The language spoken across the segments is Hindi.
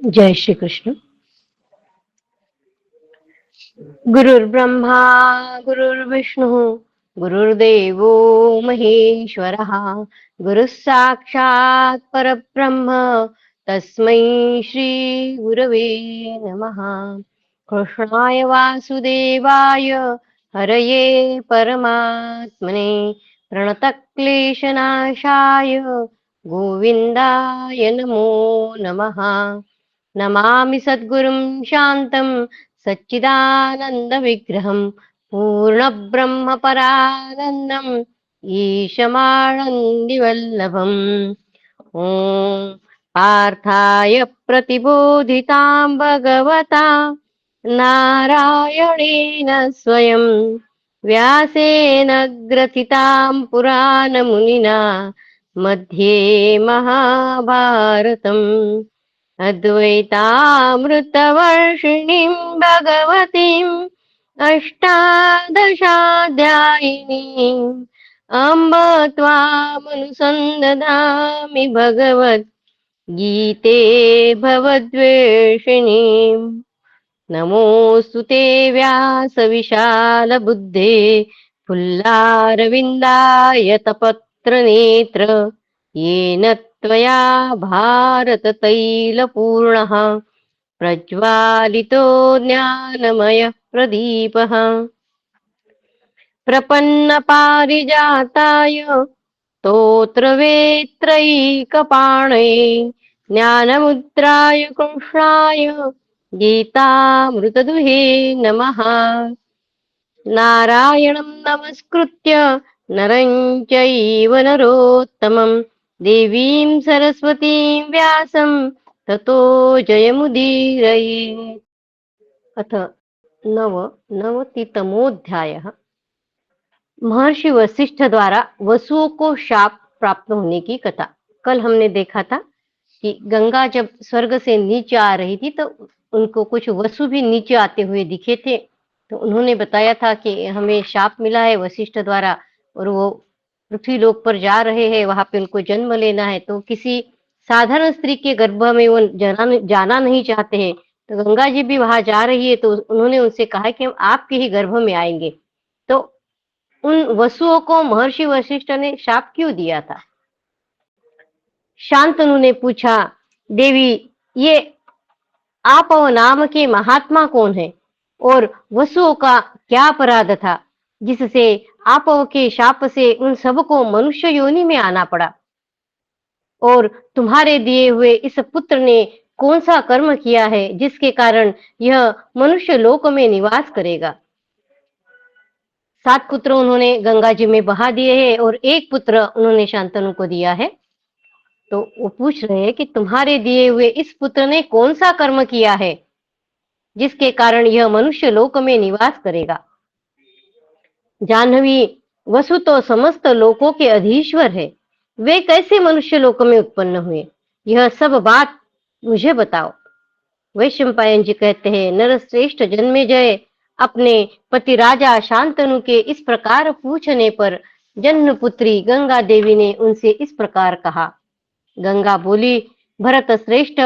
जय श्री कृष्ण। गुरुर्ब्रह्मा गुरुर्विष्णु गुरुर्देवो महेश्वरः गुरुः साक्षात् परब्रह्म तस्मै श्री गुरवे नमः। कृष्णाय वासुदेवाय हरये परमात्मने प्रणतक्लेशनाशाय गोविन्दाय नमो नमः। नमामि सद्गुरुं शान्तं सच्चिदानन्दविग्रहं पूर्णब्रह्मपरानन्दम् ईशमानन्दिवल्लभम्। ॐ पार्थाय प्रतिबोधितां भगवता नारायणेन स्वयं व्यासेन ग्रथितां पुराणमुनिना मध्ये महाभारतम् अद्वैतामृतवर्षिणीं भगवतीम् अष्टादशाध्यायिनीम् अम्ब त्वामनुसन्दधामि भगवद्गीते भवद्वेषिणीम्। नमोऽस्तु ते व्यासविशालबुद्धे फुल्लारविन्दायतपत्रनेत्र येन त्वया भारततैलपूर्णः प्रज्वालितो ज्ञानमयः प्रदीपः। प्रपन्नपारिजाताय स्तोत्रवेत्रैकपाणये ज्ञानमुद्राय कृष्णाय गीतामृतदुहे नमः। नारायणं नमस्कृत्य नरं चैव नरोत्तमं देवीं सरस्वतीं व्यासं ततो जयमुदीरये। अथ नवनवतितमोऽध्यायः। महर्षि वशिष्ठ द्वारा वसुओं को शाप प्राप्त होने की कथा। कल हमने देखा था कि गंगा जब स्वर्ग से नीचे आ रही थी तो उनको कुछ वसु भी नीचे आते हुए दिखे थे। तो उन्होंने बताया था कि हमें शाप मिला है वशिष्ठ द्वारा और वो पृथ्वी लोक पर जा रहे हैं, वहां पे उनको जन्म लेना है। तो किसी साधारण स्त्री के गर्भ में वो जाना नहीं चाहते हैं। तो गंगा जी भी वहां जा रही है तो उन्होंने उनसे कहा कि हम आपके ही गर्भ में आएंगे। तो उन वसुओं को महर्षि वशिष्ठ ने शाप क्यों दिया था? शांतनु ने पूछा, देवी ये आप और नाम के महात्मा कौन है और वसुओं का क्या अपराध था जिससे आप के शाप से उन सबको मनुष्य योनि में आना पड़ा? और तुम्हारे दिए हुए इस पुत्र ने कौन सा कर्म किया है जिसके कारण यह मनुष्य लोक में निवास करेगा? 7 पुत्र उन्होंने गंगा जी में बहा दिए हैं और एक पुत्र उन्होंने शांतनु को दिया है। तो वो पूछ रहे हैं कि तुम्हारे दिए हुए इस पुत्र ने कौन सा कर्म किया है जिसके कारण यह मनुष्य लोक में निवास करेगा? जाह्नवी, वसु तो समस्त लोकों के अधीश्वर है, वे कैसे मनुष्य लोक में उत्पन्न हुए? यह सब बात मुझे बताओ। वैशंपायन जी कहते हैं, नरश्रेष्ठ जन्मेजय अपने पति राजा शांतनु के इस प्रकार पूछने पर जन्म पुत्री गंगा देवी ने उनसे इस प्रकार कहा। गंगा बोली, भरत श्रेष्ठ,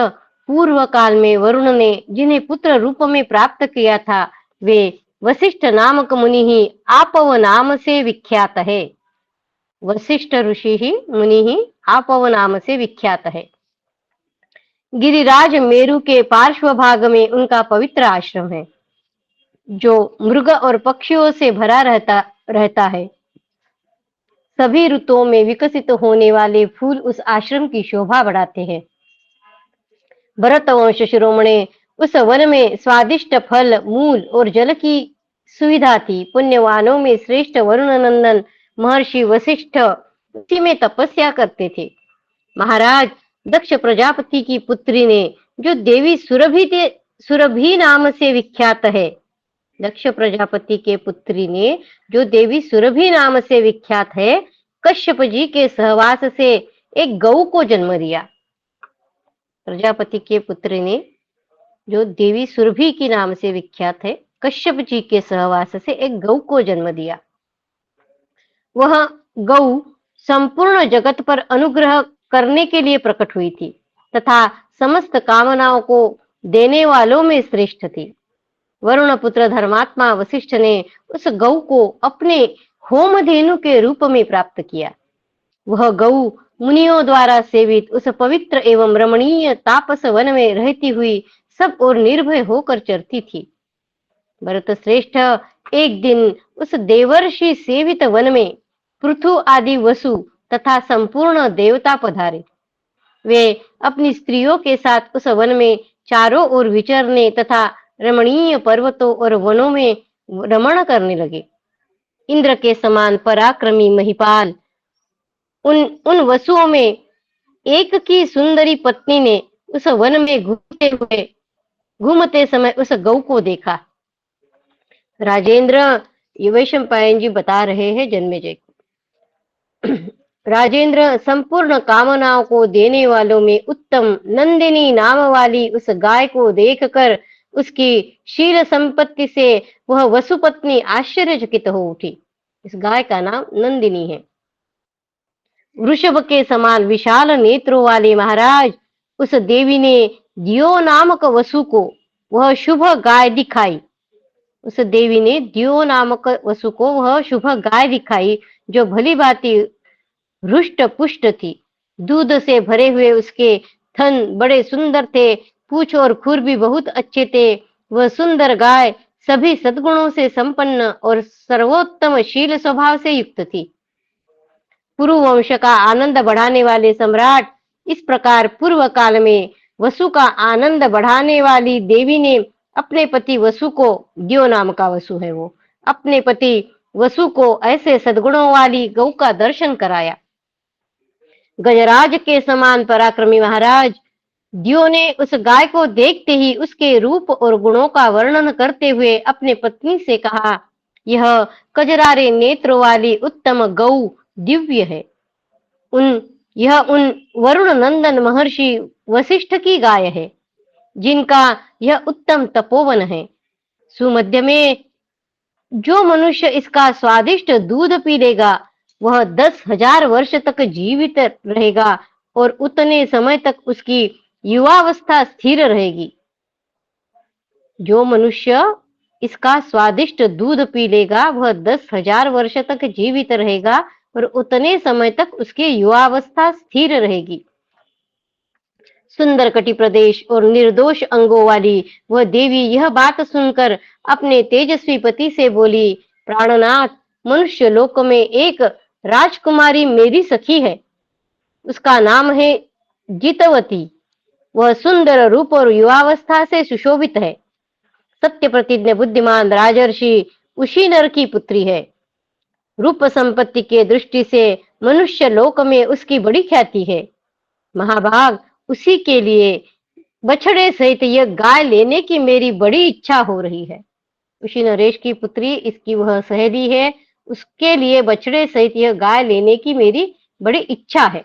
पूर्व काल में वरुण ने जिन्हें पुत्र रूप में प्राप्त किया था वे वशिष्ठ नामक मुनि ही आपव नाम से विख्यात है। वशिष्ठ ऋषि ही मुनि ही आपव नाम से विख्यात है। गिरिराज मेरु के पार्श्व भाग में उनका पवित्र आश्रम है जो मृग और पक्षियों से भरा रहता है। सभी ऋतुओं में विकसित होने वाले फूल उस आश्रम की शोभा बढ़ाते हैं। भरतवंश शिरोमणि, उस वन में स्वादिष्ट फल, मूल और जल की सुविधा थी। पुण्यवानों में श्रेष्ठ वरुण नंदन महर्षि वशिष्ठ उसी में तपस्या करते थे। महाराज, दक्ष प्रजापति की पुत्री ने जो देवी सुरभि नाम से विख्यात है, दक्ष प्रजापति के पुत्री ने जो देवी सुरभि नाम से विख्यात है, कश्यप जी के सहवास से एक गौ को जन्म दिया। प्रजापति के पुत्र ने जो देवी सुरभि के नाम से विख्यात है, कश्यप जी के सहवास से एक गौ को जन्म दिया। वह गौ संपूर्ण जगत पर अनुग्रह करने के लिए प्रकट हुई थी तथा समस्त कामनाओं को देने वालों में श्रेष्ठ थी। वरुण पुत्र धर्मात्मा वशिष्ठ ने उस गौ को अपने होमधेनु के रूप में प्राप्त किया। वह गौ मुनियों द्वारा सेवित उस पवित्र एवं रमणीय तापस वन में रहती हुई सब और निर्भय होकर चरती थी। भरत श्रेष्ठ एक दिन उस देवर्षि सेवित वन में पृथु आदि वसु तथा संपूर्ण देवता पधारे। वे अपनी स्त्रियों के साथ उस वन में चारों ओर विचरने तथा रमणीय पर्वतों और वनों में रमण करने लगे। इंद्र के समान पराक्रमी महिपाल उन उन वसुओं में एक की सुंदरी पत्नी ने उस वन में घूमते समय उस गौ को देखा। राजेंद्र, ये वैशंपायन जी बता रहे हैं जन्मेजय को। राजेंद्र, संपूर्ण कामनाओं को देने वालों में उत्तम नंदिनी नाम वाली उस गाय को देखकर उसकी शील संपत्ति से वह वसुपत्नी आश्चर्यचकित हो उठी। इस गाय का नाम नंदिनी है। वृषभ के समान विशाल नेत्रों वाले महाराज, उस देवी ने दियो नामक वसु को वह शुभ गाय दिखाई। उस देवी ने दियो नामक वसु को वह शुभ गाय दिखाई, जो भली भांति रुष्ट पुष्ट थी। दूध से भरे हुए उसके थन बड़े सुंदर थे, पूंछ और खुर भी बहुत अच्छे थे। वह सुंदर गाय सभी सद्गुणों से संपन्न और सर्वोत्तम शील स्वभाव से युक्त थी। पुरु वंश का आनंद बढ़ाने वाले सम्राट, इस प्रकार पूर्व काल में वसु का आनंद बढ़ाने वाली देवी ने अपने पति वसु को, दियो नाम का वसु है वो, अपने पति वसु को ऐसे सद्गुणों वाली गौ का दर्शन कराया। गजराज के समान पराक्रमी महाराज, दियो ने उस गाय को देखते ही उसके रूप और गुणों का वर्णन करते हुए अपने पत्नी से कहा, यह कजरारे नेत्रों वाली उत्तम गौ दिव्य है। यह उन वरुण नंदन महर्षि वशिष्ठ की गाय है, जिनका यह उत्तम तपोवन है। सुमध्य में जो मनुष्य इसका स्वादिष्ट दूध पी लेगा, वह 10,000 वर्ष तक जीवित रहेगा और उतने समय तक उसकी युवावस्था स्थिर रहेगी। जो मनुष्य इसका स्वादिष्ट दूध पी लेगा, वह 10,000 वर्ष तक जीवित रहेगा और उतने समय तक उसकी युवावस्था स्थिर रहेगी। सुंदर कटि प्रदेश और निर्दोष अंगों वाली वह देवी यह बात सुनकर अपने तेजस्वी पति से बोली, प्राणनाथ, मनुष्य लोक में एक राजकुमारी मेरी सखी है। उसका नाम है जितवती। वह सुंदर रूप और युवावस्था से सुशोभित है। सत्य प्रतिज्ञ बुद्धिमान राजर्षि उशीनर की पुत्री है। रूप संपत्ति के दृष्टि से मनुष्य लोक में उसकी बड़ी ख्याति है। महाभाग, उसी के लिए बछड़े सहित यह गाय लेने की मेरी बड़ी इच्छा हो रही है। उसी नरेश की पुत्री इसकी वह सहेली है, उसके लिए बछड़े सहित यह गाय लेने की मेरी बड़ी इच्छा है।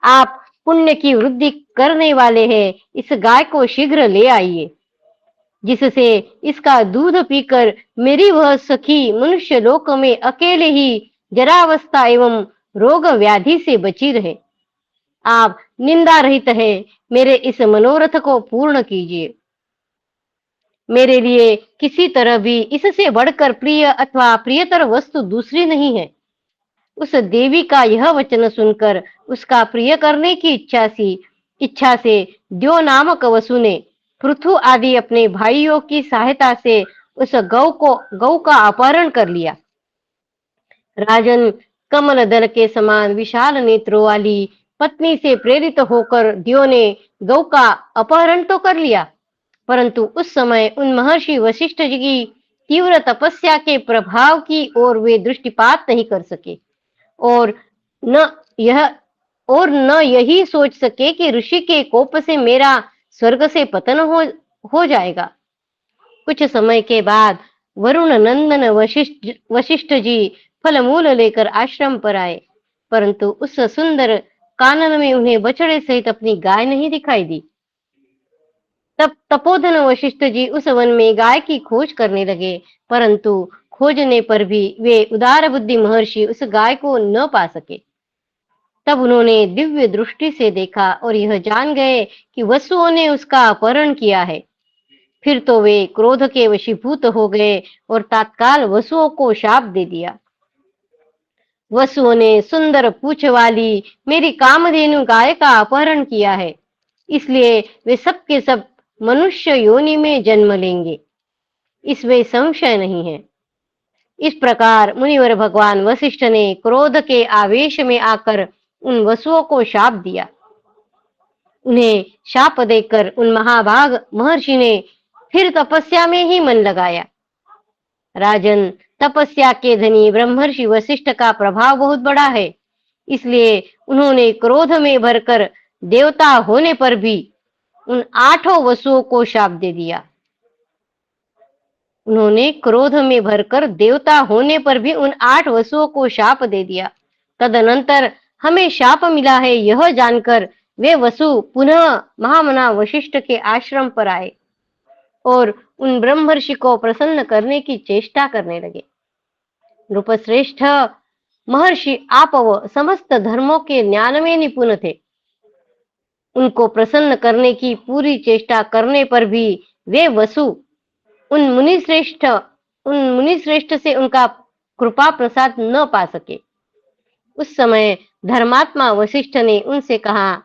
आप पुण्य की वृद्धि करने वाले हैं, इस गाय को शीघ्र ले आइए, जिससे इसका दूध पीकर मेरी वह सखी मनुष्य लोक में अकेले ही जरावस्था एवं रोग व्याधि से बची रहे। आप निंदा रहित है, मेरे इस मनोरथ को पूर्ण कीजिए। मेरे लिए किसी तरह भी इससे बढ़कर प्रिय अथवा प्रियतर वस्तु दूसरी नहीं है। उस देवी का यह वचन सुनकर उसका प्रिय करने की इच्छा से द्यो नामक वसु ने पृथु आदि अपने भाइयों की सहायता से उस गौ का अपहरण कर लिया। राजन, कमल दल के समान विशाल नेत्रों वाली पत्नी से प्रेरित होकर द्यो ने गौ का अपहरण तो कर लिया, परंतु उस समय उन महर्षि वशिष्ठ जी की तीव्र तपस्या के प्रभाव की ओर वे दृष्टिपात नहीं कर सके और न यही सोच सके कि ऋषि के कोप से मेरा स्वर्ग से पतन हो जाएगा। कुछ समय के बाद वरुण नंदन वशिष्ठ जी फल मूल लेकर आश्रम पर आए, परंतु उस सुंदर कानन में उन्हें बछड़े सहित अपनी गाय नहीं दिखाई दी। तब तपोधन वशिष्ठ जी उस वन में गाय की खोज करने लगे, परंतु खोजने पर भी वे उदार बुद्धि महर्षि उस गाय को न पा सके। तब उन्होंने दिव्य दृष्टि से देखा और यह जान गए कि वसुओं ने उसका अपहरण किया है। फिर तो वे क्रोध के वशीभूत हो गए और तत्काल वसुओं को शाप दे दिया। वसुओं ने सुंदर पूंछ वाली मेरी कामधेनु गाय का अपहरण किया है, इसलिए वे सब के सब मनुष्य योनि में जन्म लेंगे, इसमें संशय नहीं है। इस प्रकार मुनिवर भगवान वशिष्ठ ने क्रोध के आवेश में आकर उन वसुओं को शाप दिया। उन्हें शाप देकर उन महाभाग महर्षि ने फिर तपस्या में ही मन लगाया। राजन, तपस्या के धनी ब्रह्मर्षि वशिष्ठ का प्रभाव बहुत बड़ा है, इसलिए उन्होंने क्रोध में भरकर देवता होने पर भी उन 8 वसुओं को शाप दे दिया। उन्होंने क्रोध में भरकर देवता होने पर भी उन 8 वसुओं को शाप दे दिया। तदनंतर हमें शाप मिला है यह जानकर वे वसु पुनः महामना वशिष्ठ के आश्रम पर आए और उन ब्रह्मर्षि को प्रसन्न करने की चेष्टा करने लगे। नृपश्रेष्ठ, महर्षि आप समस्त धर्मों के ज्ञान में निपुण थे। उनको प्रसन्न करने की पूरी चेष्टा करने पर भी वे वसु उन मुनिश्रेष्ठ से उनका कृपा प्रसाद न पा सके। उस समय धर्मात्मा वशिष्ठ ने उनसे कहा,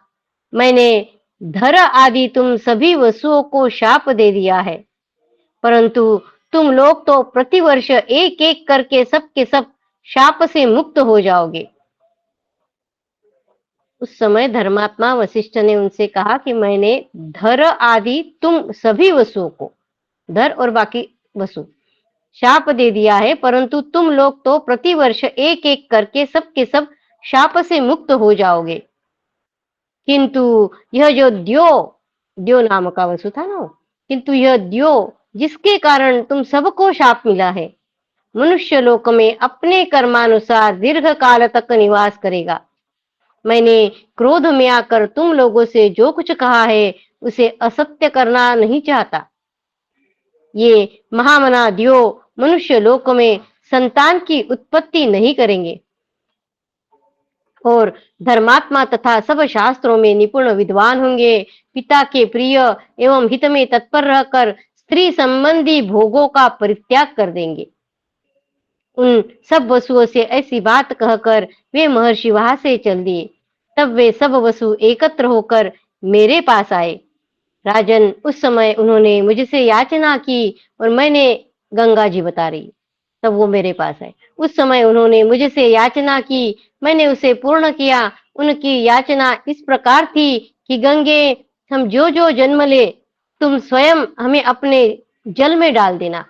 मैंने धर आदि तुम सभी वसुओं को शाप दे दिया है, परंतु तुम लोग तो प्रतिवर्ष एक एक करके सब के सब शाप से मुक्त हो जाओगे। उस समय धर्मात्मा वशिष्ठ ने उनसे कहा कि मैंने धर आदि तुम सभी वसुओं को, धर और बाकी वसु, शाप दे दिया है, परंतु तुम लोग तो प्रतिवर्ष एक एक करके सब के सब शाप से मुक्त हो जाओगे। किंतु यह जो द्यो नाम का वसु था ना, किंतु यह द्यो जिसके कारण तुम सबको शाप मिला है, मनुष्य लोक में अपने कर्मानुसार दीर्घ काल तक निवास करेगा। मैंने क्रोध में आकर तुम लोगों से जो कुछ कहा है उसे असत्य करना नहीं चाहता। ये महामना द्यो मनुष्य लोक में संतान की उत्पत्ति नहीं करेंगे और धर्मात्मा तथा सब शास्त्रों में निपुण विद्वान होंगे। पिता के प्रिय एवं हित में तत्पर रहकर स्त्री संबंधी भोगों का परित्याग कर देंगे। उन सब वसुओं से ऐसी बात कहकर वे महर्षि वहां से चल दिए। तब वे सब वसु एकत्र होकर मेरे पास आए। राजन, उस समय उन्होंने मुझसे याचना की और मैंने, गंगा जी बता रही, तब वो मेरे पास आए। उस समय उन्होंने मुझसे याचना की, मैंने उसे पूर्ण किया। उनकी याचना इस प्रकार थी कि गंगे, हम जो जो जन्म ले तुम स्वयं हमें अपने जल में डाल देना।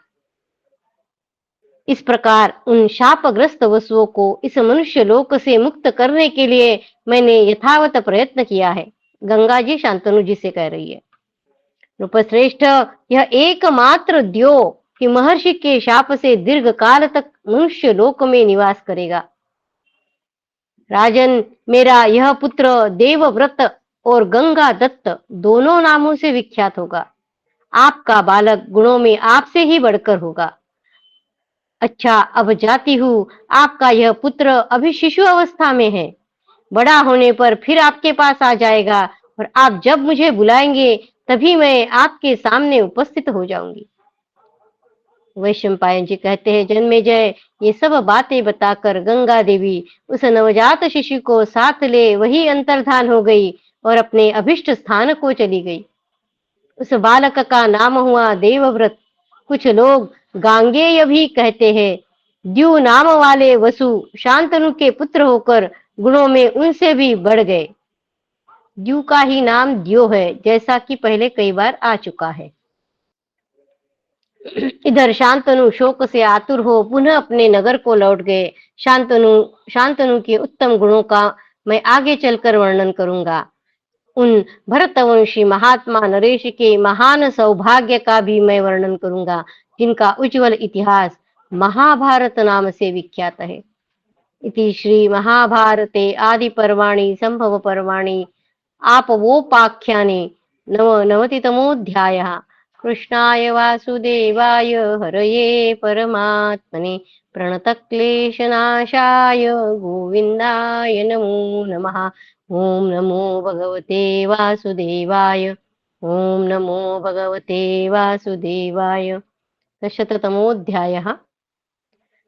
इस प्रकार उन शापग्रस्त वसुओं को इस मनुष्य लोक से मुक्त करने के लिए मैंने यथावत प्रयत्न किया है। गंगा जी शांतनु जी से कह रही है। नृपश्रेष्ठ, यह एकमात्र द्यो कि महर्षि के शाप से दीर्घ काल तक मनुष्य लोक में निवास करेगा। राजन, मेरा यह पुत्र देवव्रत और गंगा दत्त दोनों नामों से विख्यात होगा। आपका बालक गुणों में आपसे ही बढ़कर होगा। अच्छा, अब जाती हूँ। आपका यह पुत्र अभी शिशु अवस्था में है, बड़ा होने पर फिर आपके पास आ जाएगा और आप जब मुझे बुलाएंगे तभी मैं आपके सामने उपस्थित हो जाऊंगी। वैशंपायन जी कहते हैं, जन्मेजय ये सब बातें बताकर गंगा देवी उस नवजात शिशु को साथ ले वही अंतर्धान हो गई और अपने अभिष्ट स्थान को चली गई। उस बालक का नाम हुआ देवव्रत। कुछ लोग गांगेय भी कहते हैं। द्यू नाम वाले वसु शांतनु के पुत्र होकर गुणों में उनसे भी बढ़ गए। द्यू का ही नाम द्यो है, जैसा कि पहले कई बार आ चुका है। इधर शांतनु शोक से आतुर हो पुनः अपने नगर को लौट गए। शांतनु के उत्तम गुणों का मैं आगे चलकर वर्णन करूंगा। उन भरतवंशी महात्मा नरेश के महान सौभाग्य का भी मैं वर्णन करूंगा, जिनका उज्जवल इतिहास महाभारत नाम से विख्यात है। इति श्री महाभारते आदि पर्वाणि संभव पर्वाणि आपवोपाख्याने नवनवतितमोऽध्यायः। कृष्णाय वासुदेवाय हरये परमात्मने प्रणतक्लेशनाशाय गोविन्दाय नमो नमः। ॐ नमो भगवते वासुदेवाय। ॐ नमो भगवते वासुदेवाय। शततमोऽध्यायः।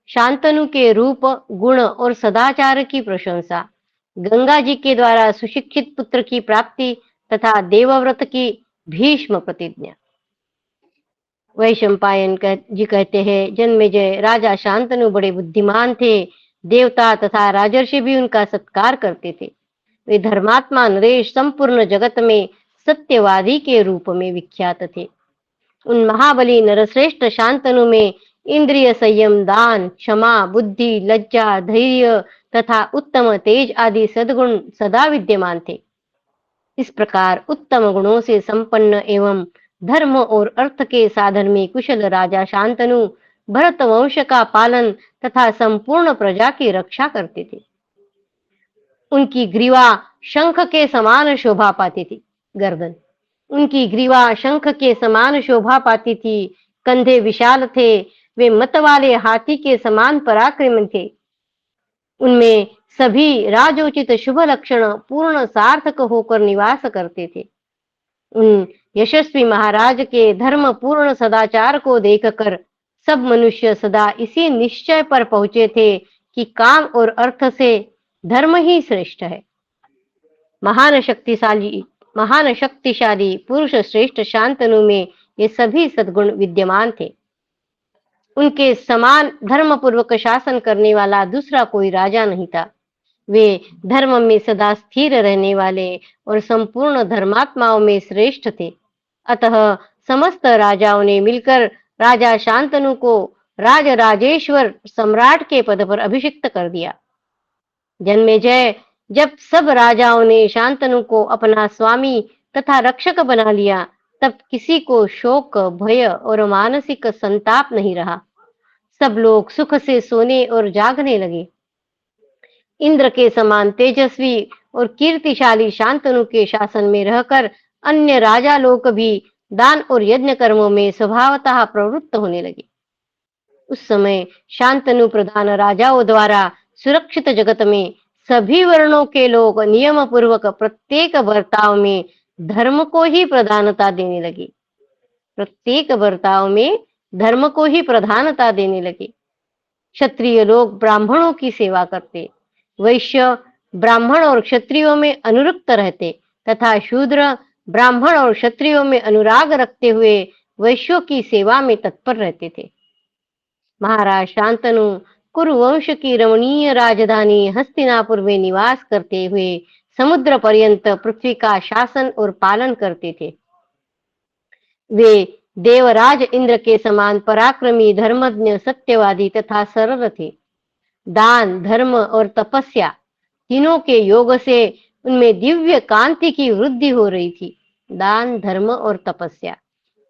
शांतनु के रूप, गुण और सदाचार की प्रशंसा। गंगा जी के द्वारा सुशिक्षित पुत्र की प्राप्ति तथा देवव्रत की भीष्म प्रतिज्ञा। वैशंपायन जी कहते हैं, जन्मेजय राजा शांतनु बड़े बुद्धिमान थे। देवता तथा राजर्षि भी उनका सत्कार करते थे। वे धर्मात्मा नरेश संपूर्ण जगत में सत्यवादी के रूप में विख्यात थे। उन महाबली नरश्रेष्ठ शांतनु में इंद्रिय संयम, दान, क्षमा, बुद्धि, लज्जा, धैर्य तथा उत्तम तेज आदि सद्गुण सदा विद्यमान थे। इस प्रकार उत्तम गुणों से संपन्न एवं धर्म और अर्थ के साधन में कुशल राजा शांतनु भरत वंश का पालन तथा संपूर्ण प्रजा की रक्षा करते थे। उनकी ग्रीवा शंख के समान शोभा पाती थी। गर्दन उनकी ग्रीवा शंख के समान शोभा पाती थी। कंधे विशाल थे। वे मत वाले हाथी के समान पराक्रमी थे। उनमें सभी राजोचित शुभ लक्षण पूर्ण सार्थक होकर निवास करते थे। उन यशस्वी महाराज के धर्म पूर्ण सदाचार को देखकर सब मनुष्य सदा इसी निश्चय पर पहुंचे थे कि काम और अर्थ से धर्म ही श्रेष्ठ है। महान शक्तिशाली पुरुष श्रेष्ठ शांतनु में ये सभी सद्गुण विद्यमान थे। उनके समान धर्म पूर्वक शासन करने वाला दूसरा कोई राजा नहीं था। वे धर्म में सदा स्थिर रहने वाले और संपूर्ण धर्मात्माओं में श्रेष्ठ थे। अतः समस्त राजाओं ने मिलकर राजा शांतनु को राजराजेश्वर सम्राट के पद पर अभिषिक्त कर दिया। जन्मेजय, जब सब राजाओं ने शांतनु को अपना स्वामी तथा रक्षक बना लिया, तब किसी को शोक, भय और मानसिक संताप नहीं रहा। सब लोग सुख से सोने और जागने लगे। इंद्र के समान तेजस्वी और कीर्तिशाली शांतनु के शासन में रहकर अन्य राजा लोग भी दान और यज्ञ कर्मों में स्वभावतः प्रवृत्त होने लगे। उस समय शांतनु प्रधान राजाओं द्वारा सुरक्षित जगत में सभी वर्णों के लोग नियम पूर्वक प्रत्येक बर्ताव में धर्म को ही प्रधानता देने लगे। प्रत्येक बर्ताव में धर्म को ही प्रधानता देने लगे। क्षत्रिय लोग ब्राह्मणों की सेवा करते, वैश्य ब्राह्मण और क्षत्रियों में अनुरक्त रहते तथा शूद्र ब्राह्मण और क्षत्रियों में अनुराग रखते हुए वैश्यों की सेवा में तत्पर रहते थे। महाराज शांतनु कुरुवंश की रमणीय राजधानी हस्तिनापुर में निवास करते हुए समुद्र पर्यंत पृथ्वी का शासन और पालन करते थे। वे देवराज इंद्र के समान पराक्रमी, धर्मज्ञ, सत्यवादी तथा सरल थे। दान, धर्म और तपस्या तीनों के योग से उनमें दिव्य कांति की वृद्धि हो रही थी। दान, धर्म और तपस्या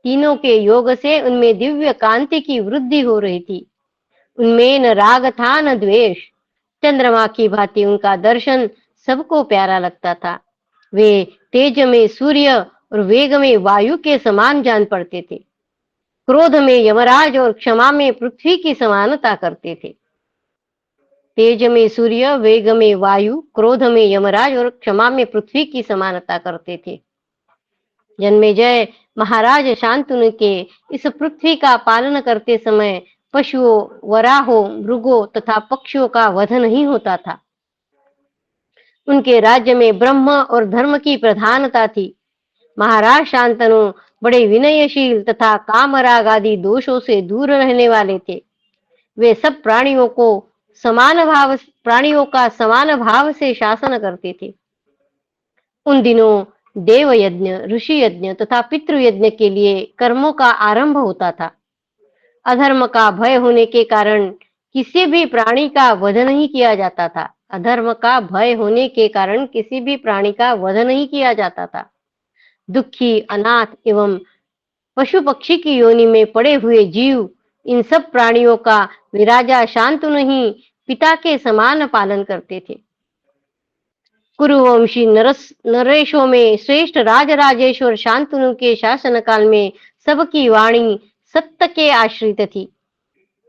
तीनों के योग से उनमें दिव्य कांति की वृद्धि हो रही थी। उनमें न राग था न द्वेष। चंद्रमा की भांति उनका दर्शन सबको प्यारा लगता था। वे तेज में सूर्य और वेग में वायु के समान जान पड़ते थे। क्रोध में यमराज और क्षमा में पृथ्वी की समानता करते थे। तेज में सूर्य, वेग में वायु, क्रोध में यमराज और क्षमा में पृथ्वी की समानता करते थे। जन्मेजय, महाराज शांतनु के इस पृथ्वी का पालन करते समय पशुओं, वराहों, मृगों तथा पक्षियों का वध नहीं होता था। उनके राज्य में ब्रह्म और धर्म की प्रधानता थी। महाराज शांतनु बड़े विनयशील तथा कामराग आदि दोषों से दूर रहने वाले थे। वे सब प्राणियों का समान भाव से शासन करते थे। उन दिनों देव यज्ञ, ऋषि यज्ञ तथा पितृयज्ञ के लिए कर्मों का आरंभ होता था। अधर्म का भय होने के कारण किसी भी प्राणी का वध नहीं किया जाता था। अधर्म का भय होने के कारण किसी भी प्राणी का वध नहीं किया जाता था। दुखी, अनाथ एवं पशु पक्षी की योनि में पड़े हुए जीव, इन सब प्राणियों का वे राजा शांतनु ही पिता के समान पालन करते थे। कुरुवंशी नरेशों में श्रेष्ठ राजराजेश्वर शांतनु के शासन काल में सबकी वाणी सत्य के आश्रित थी।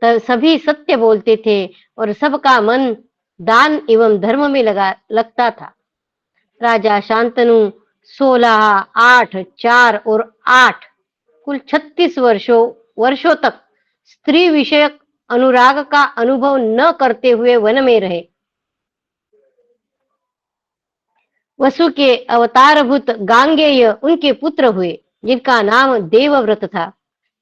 सभी सत्य बोलते थे और सबका मन दान एवं धर्म में लगता था। राजा शांतनु 16, 8, 4 और 8 कुल 36 वर्षों तक स्त्री विषयक अनुराग का अनुभव न करते हुए वन में रहे। वसु के अवतारभूत गांगेय उनके पुत्र हुए, जिनका नाम देवव्रत था।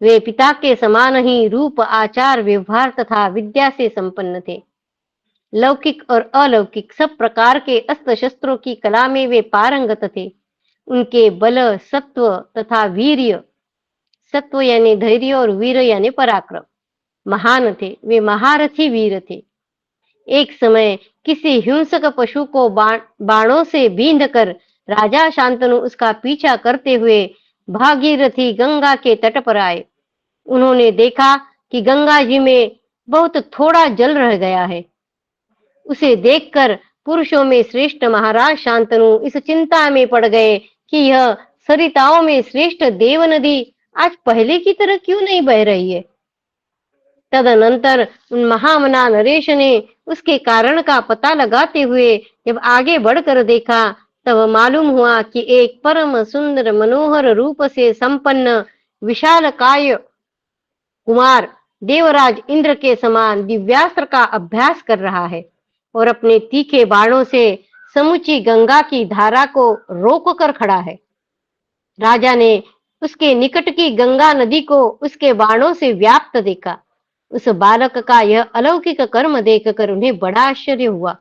वे पिता के समान ही रूप, आचार, व्यवहार तथा विद्या से संपन्न थे। लौकिक और अलौकिक सब प्रकार के अस्त्र शस्त्रों की कला में वे पारंगत थे। उनके बल, सत्व तथा वीर्य, सत्व यानी धैर्य और वीर यानी पराक्रम, महान थे। वे महारथी वीर थे। एक समय किसी हिंसक पशु को बाणों से बींध कर राजा शांतनु उसका पीछा करते हुए भागीरथी गंगा के तट पर आए। उन्होंने देखा कि गंगा जी में बहुत थोड़ा जल रह गया है। उसे देखकर पुरुषों में श्रेष्ठ महाराज शांतनु इस चिंता में पड़ गए कि यह सरिताओं में श्रेष्ठ देव नदी आज पहले की तरह क्यों नहीं बह रही है। तदनंतर उन महामना नरेश ने उसके कारण का पता लगाते हुए जब आगे बढ़कर देखा, तब मालूम हुआ कि एक परम सुंदर मनोहर रूप से संपन्न विशालकाय कुमार देवराज इंद्र के समान दिव्यास्त्र का अभ्यास कर रहा है और अपने तीखे बाणों से समुची गंगा की धारा को रोक कर खड़ा है। राजा ने उसके निकट की गंगा नदी को उसके बाणों से व्याप्त देखा। उस बालक का यह अलौकिक कर्म देखकर उन्हें बड़ा आश्चर्य हुआ।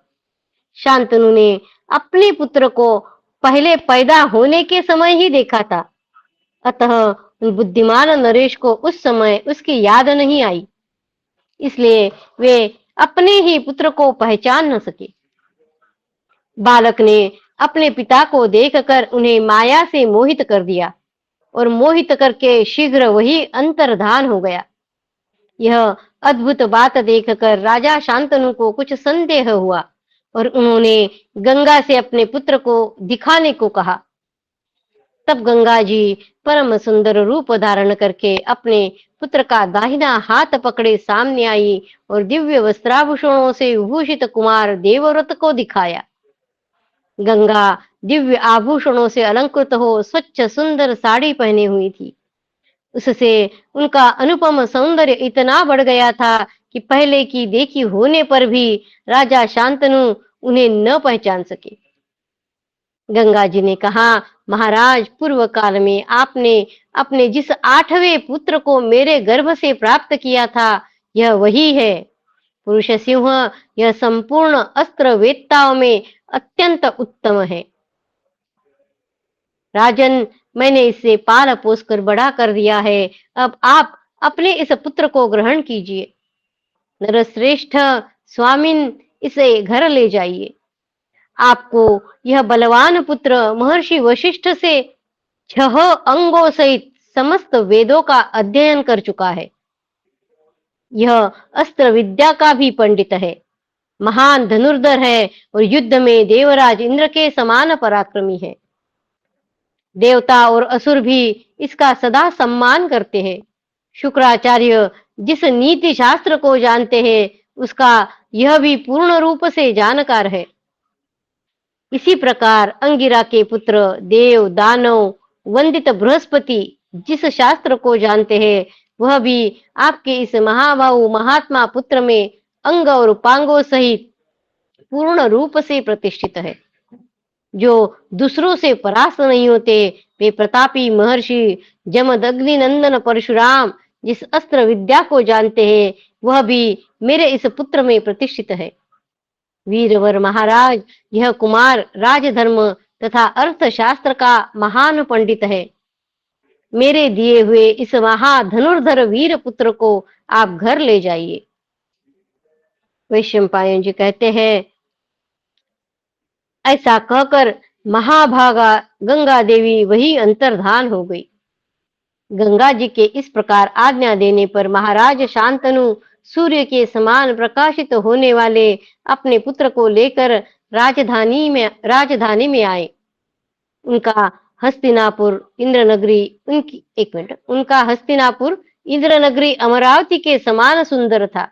शांतनु ने अपने पुत्र को पहले पैदा होने के समय ही देखा था, अतः उन बुद्धिमान नरेश को उस समय उसकी याद नहीं आई, इसलिए वे अपने ही पुत्र को पहचान न सके। बालक ने अपने पिता को देखकर उन्हें माया से मोहित कर दिया और मोहित करके शीघ्र वही अंतर्धान हो गया। यह अद्भुत बात देखकर राजा शांतनु को कुछ संदेह हुआ और उन्होंने गंगा से अपने पुत्र को दिखाने को कहा। तब गंगा जी परम सुंदर रूप धारण करके अपने पुत्र का दाहिना हाथ पकड़े सामने आई और दिव्य वस्त्राभूषणों से विभूषित कुमार देवव्रत को दिखाया। गंगा दिव्य आभूषणों से अलंकृत हो स्वच्छ सुंदर साड़ी पहने हुई थी। उससे उनका अनुपम सौंदर्य इतना बढ़ गया था कि पहले की देखी होने पर भी राजा शांतनु उन्हें न पहचान सके। गंगा जी ने कहा, महाराज, पूर्व काल में आपने अपने जिस 8वें पुत्र को मेरे गर्भ से प्राप्त किया था, यह वही है। पुरुष सिंह यह संपूर्ण अस्त्र वेत्ताओं में अत्यंत उत्तम है। राजन, मैंने इसे पाल पोस कर बड़ा कर दिया है। अब आप अपने इस पुत्र को ग्रहण कीजिए। नरश्रेष्ठ स्वामिन, इसे घर ले जाइए। आपको यह बलवान पुत्र महर्षि वशिष्ठ से 6 अंगों सहित समस्त वेदों का अध्ययन कर चुका है। यह अस्त्र विद्या का भी पंडित है, महान धनुर्धर है और युद्ध में देवराज इंद्र के समान पराक्रमी है। देवता और असुर भी इसका सदा सम्मान करते हैं। शुक्राचार्य जिस नीति शास्त्र को जानते हैं, उसका यह भी पूर्ण रूप से जानकार है। इसी प्रकार अंगिरा के पुत्र देव दानव वंदित बृहस्पति जिस शास्त्र को जानते हैं, वह भी आपके इस महाबाहु महात्मा पुत्र में अंग और उपांगों सहित पूर्ण रूप से प्रतिष्ठित है। जो दूसरों से परास्त नहीं होते, वे प्रतापी महर्षि जमदग्नि नंदन परशुराम जिस अस्त्र विद्या को जानते हैं, वह भी मेरे इस पुत्र में प्रतिष्ठित है। वीरवर महाराज, यह कुमार राजधर्म तथा अर्थशास्त्र का महान पंडित है। मेरे दिए हुए इस महाधनुर्धर वीर पुत्र को आप घर ले जाइए। वैशंपायन जी कहते हैं, ऐसा कहकर महाभागा गंगा देवी वही अंतर्धान हो गई। गंगा जी के इस प्रकार आज्ञा देने पर महाराज शांतनु सूर्य के समान प्रकाशित होने वाले अपने पुत्र को लेकर राजधानी में आए। उनका हस्तिनापुर इंद्र नगरी अमरावती के समान सुंदर था।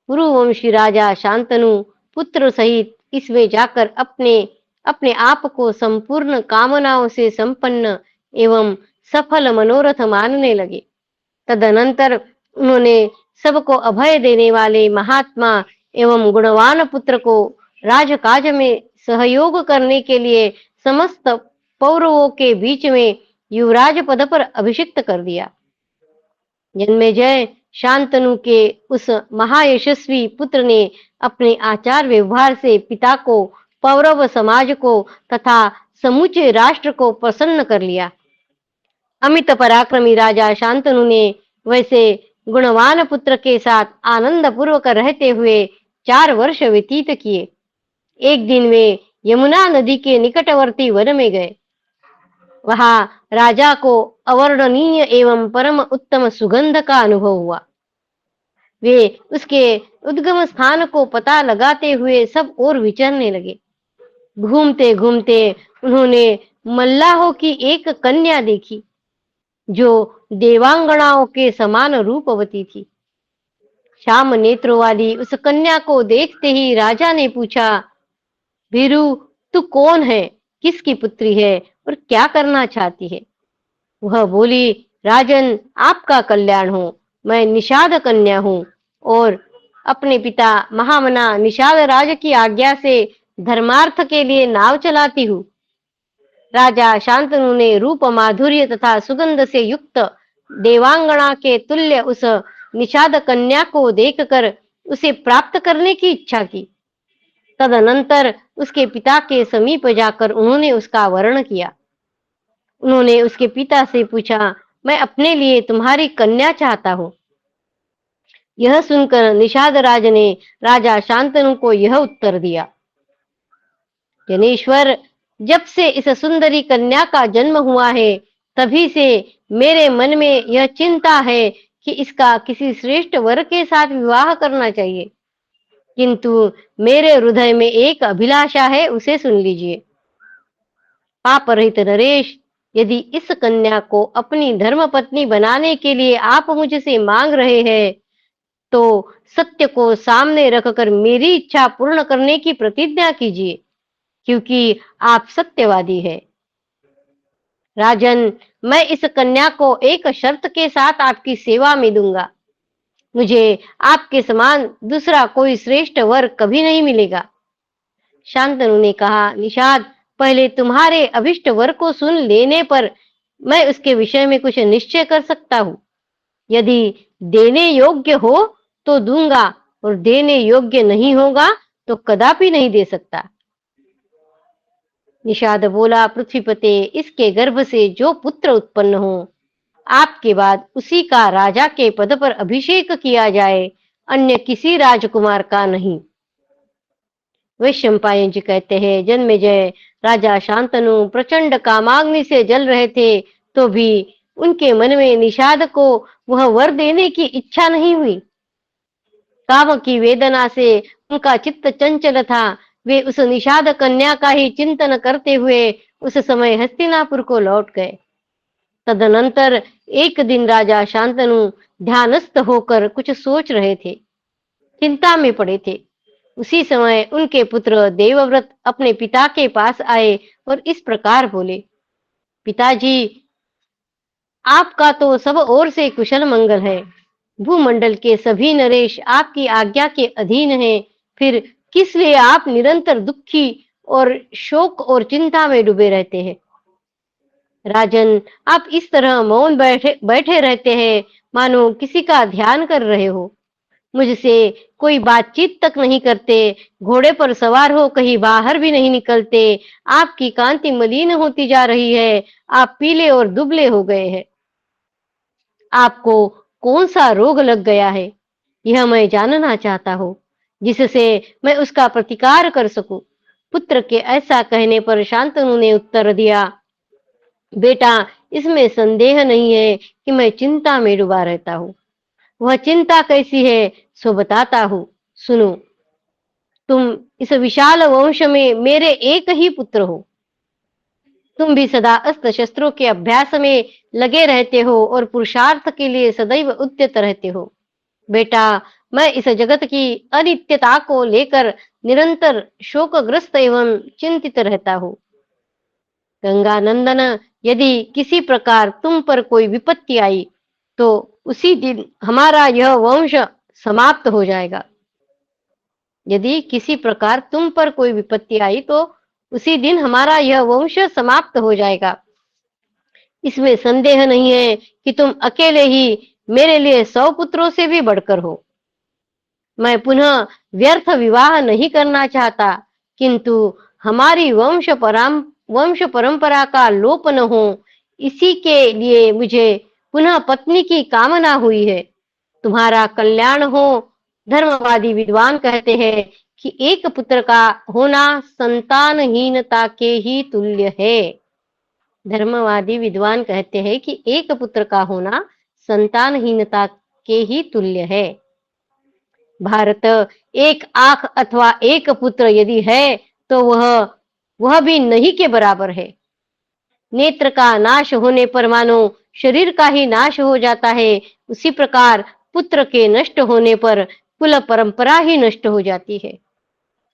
पुरुवंशी राजा शांतनु पुत्र सहित इसमें जाकर अपने अपने आप को संपूर्ण कामनाओं से संपन्न एवं सफल मनोरथ मानने लगे। तदनंतर उन्होंने सबको अभय देने वाले महात्मा एवं गुणवान पुत्र को राजकाज में सहयोग करने के लिए समस्त पौरवों के बीच में युवराज पद पर अभिषिक्त कर दिया। जन्मेजय शांतनु के उस महायशस्वी पुत्र ने अपने आचार व्यवहार से पिता को, पौरव समाज को तथा समूचे राष्ट्र को प्रसन्न कर लिया। अमित पराक्रमी राजा शांतनु ने वैसे गुणवान पुत्र के साथ आनंद पूर्वक रहते हुए 4 वर्ष व्यतीत किए। एक दिन वे यमुना नदी के निकटवर्ती वन में गए। वहां राजा को अवर्णनीय एवं परम उत्तम सुगंध का अनुभव हुआ। वे उसके उद्गम स्थान को पता लगाते हुए सब ओर विचरने लगे। घूमते घूमते उन्होंने मल्लाहों की एक कन्या देखी जो देवांगनाओं के समान रूपवती थी। श्याम नेत्रों वाली उस कन्या को देखते ही राजा ने पूछा, भीरू, तू कौन है, किसकी पुत्री है और क्या करना चाहती है? वह बोली, राजन, आपका कल्याण हो, मैं निषाद कन्या हूँ और अपने पिता महामना निषाद राज की आज्ञा से धर्मार्थ के लिए नाव चलाती हूँ। राजा शांतनु ने रूप माधुर्य तथा सुगंध से युक्त देवांगना के तुल्य उस निषाद कन्या को देखकर उसे प्राप्त करने की इच्छा की। तदनंतर उसके पिता के समीप जाकर उन्होंने उसका वर्ण किया। उन्होंने उसके पिता से पूछा, मैं अपने लिए तुम्हारी कन्या चाहता हूँ। यह सुनकर निषाद राज ने राजा शांतनु को यह उत्तर दिया, जनेश्वर, जब से इस सुंदरी कन्या का जन्म हुआ है तभी से मेरे मन में यह चिंता है कि इसका किसी श्रेष्ठ वर के साथ विवाह करना चाहिए, किंतु मेरे हृदय में एक अभिलाषा है, उसे सुन लीजिए। पाप रहित नरेश, यदि इस कन्या को अपनी धर्म पत्नी बनाने के लिए आप मुझसे मांग रहे हैं तो सत्य को सामने रखकर मेरी इच्छा पूर्ण करने की प्रतिज्ञा कीजिए, क्योंकि आप सत्यवादी हैं। राजन, मैं इस कन्या को एक शर्त के साथ आपकी सेवा में दूंगा। मुझे आपके समान दूसरा कोई श्रेष्ठ वर कभी नहीं मिलेगा। शांतनु ने कहा, निषाद, पहले तुम्हारे अभिष्ट वर को सुन लेने पर मैं उसके विषय में कुछ निश्चय कर सकता हूँ। यदि देने योग्य हो तो दूंगा और देने योग्य नहीं होगा तो कदापि नहीं दे सकता। निषाद बोला, पृथ्वीपते, इसके गर्भ से जो पुत्र उत्पन्न हो आपके बाद उसी का राजा के पद पर अभिषेक किया जाए, अन्य किसी राजकुमार का नहीं। वैशंपायन जी कहते हैं, जन्मेजय राजा शांतनु प्रचंड कामाग्नि से जल रहे थे तो भी उनके मन में निषाद को वह वर देने की इच्छा नहीं हुई। काम की वेदना से उनका चित्त चंचल था। वे उस निषाद कन्या का ही चिंतन करते हुए उस समय हस्तिनापुर को लौट गए। तदनंतर एक दिन राजा शांतनु ध्यानस्थ होकर कुछ सोच रहे थे, चिंता में पड़े थे। उसी समय उनके पुत्र देवव्रत अपने पिता के पास आए और इस प्रकार बोले, पिताजी, आपका तो सब ओर से कुशल मंगल है। भूमंडल के सभी नरेश आपकी आज्ञा के अधीन हैं, फिर किस लिए आप निरंतर दुखी और शोक और चिंता में डूबे रहते हैं? राजन, आप इस तरह मौन बैठे रहते हैं मानो किसी का ध्यान कर रहे हो। मुझसे कोई बातचीत तक नहीं करते, घोड़े पर सवार हो कहीं बाहर भी नहीं निकलते। आपकी कांति मलिन होती जा रही है, आप पीले और दुबले हो गए हैं। आपको कौन सा रोग लग गया है, यह मैं जानना चाहता हूँ, जिससे मैं उसका प्रतिकार कर सकूं। पुत्र के ऐसा कहने पर शांतनु ने उत्तर दिया, बेटा, इसमें संदेह नहीं है कि मैं चिंता में डूबा रहता हूँ। वह चिंता कैसी है सो बताता हूँ, सुनो। तुम इस विशाल वंश में मेरे एक ही पुत्र हो। तुम भी सदा अस्त्र शस्त्रों के अभ्यास में लगे रहते हो और पुरुषार्थ के लिए सदैव उद्यत रहते हो। बेटा, मैं इस जगत की अनित्यता को लेकर निरंतर शोकग्रस्त एवं चिंतित रहता हूँ। गंगा नंदन, यदि किसी प्रकार तुम पर कोई विपत्ति आई तो उसी दिन हमारा यह वंश समाप्त हो जाएगा। यदि किसी प्रकार तुम पर कोई विपत्ति आई तो उसी दिन हमारा यह वंश समाप्त हो जाएगा। इसमें संदेह नहीं है कि तुम अकेले ही मेरे लिए 100 पुत्रों से भी बढ़कर हो। मैं पुनः व्यर्थ विवाह नहीं करना चाहता, किंतु हमारी वंश परंपरा का लोप न हो, इसी के लिए मुझे पुनः पत्नी की कामना हुई है। तुम्हारा कल्याण हो। धर्मवादी विद्वान कहते हैं कि एक पुत्र का होना संतानहीनता के ही तुल्य है। धर्मवादी विद्वान कहते हैं कि एक पुत्र का होना संतानहीनता के ही तुल्य है। भारत, एक आंख अथवा एक पुत्र यदि है तो वह भी नहीं के बराबर है। नेत्र का नाश होने पर मानो शरीर का ही नाश हो जाता है, उसी प्रकार पुत्र के नष्ट होने पर कुल परंपरा ही नष्ट हो जाती है।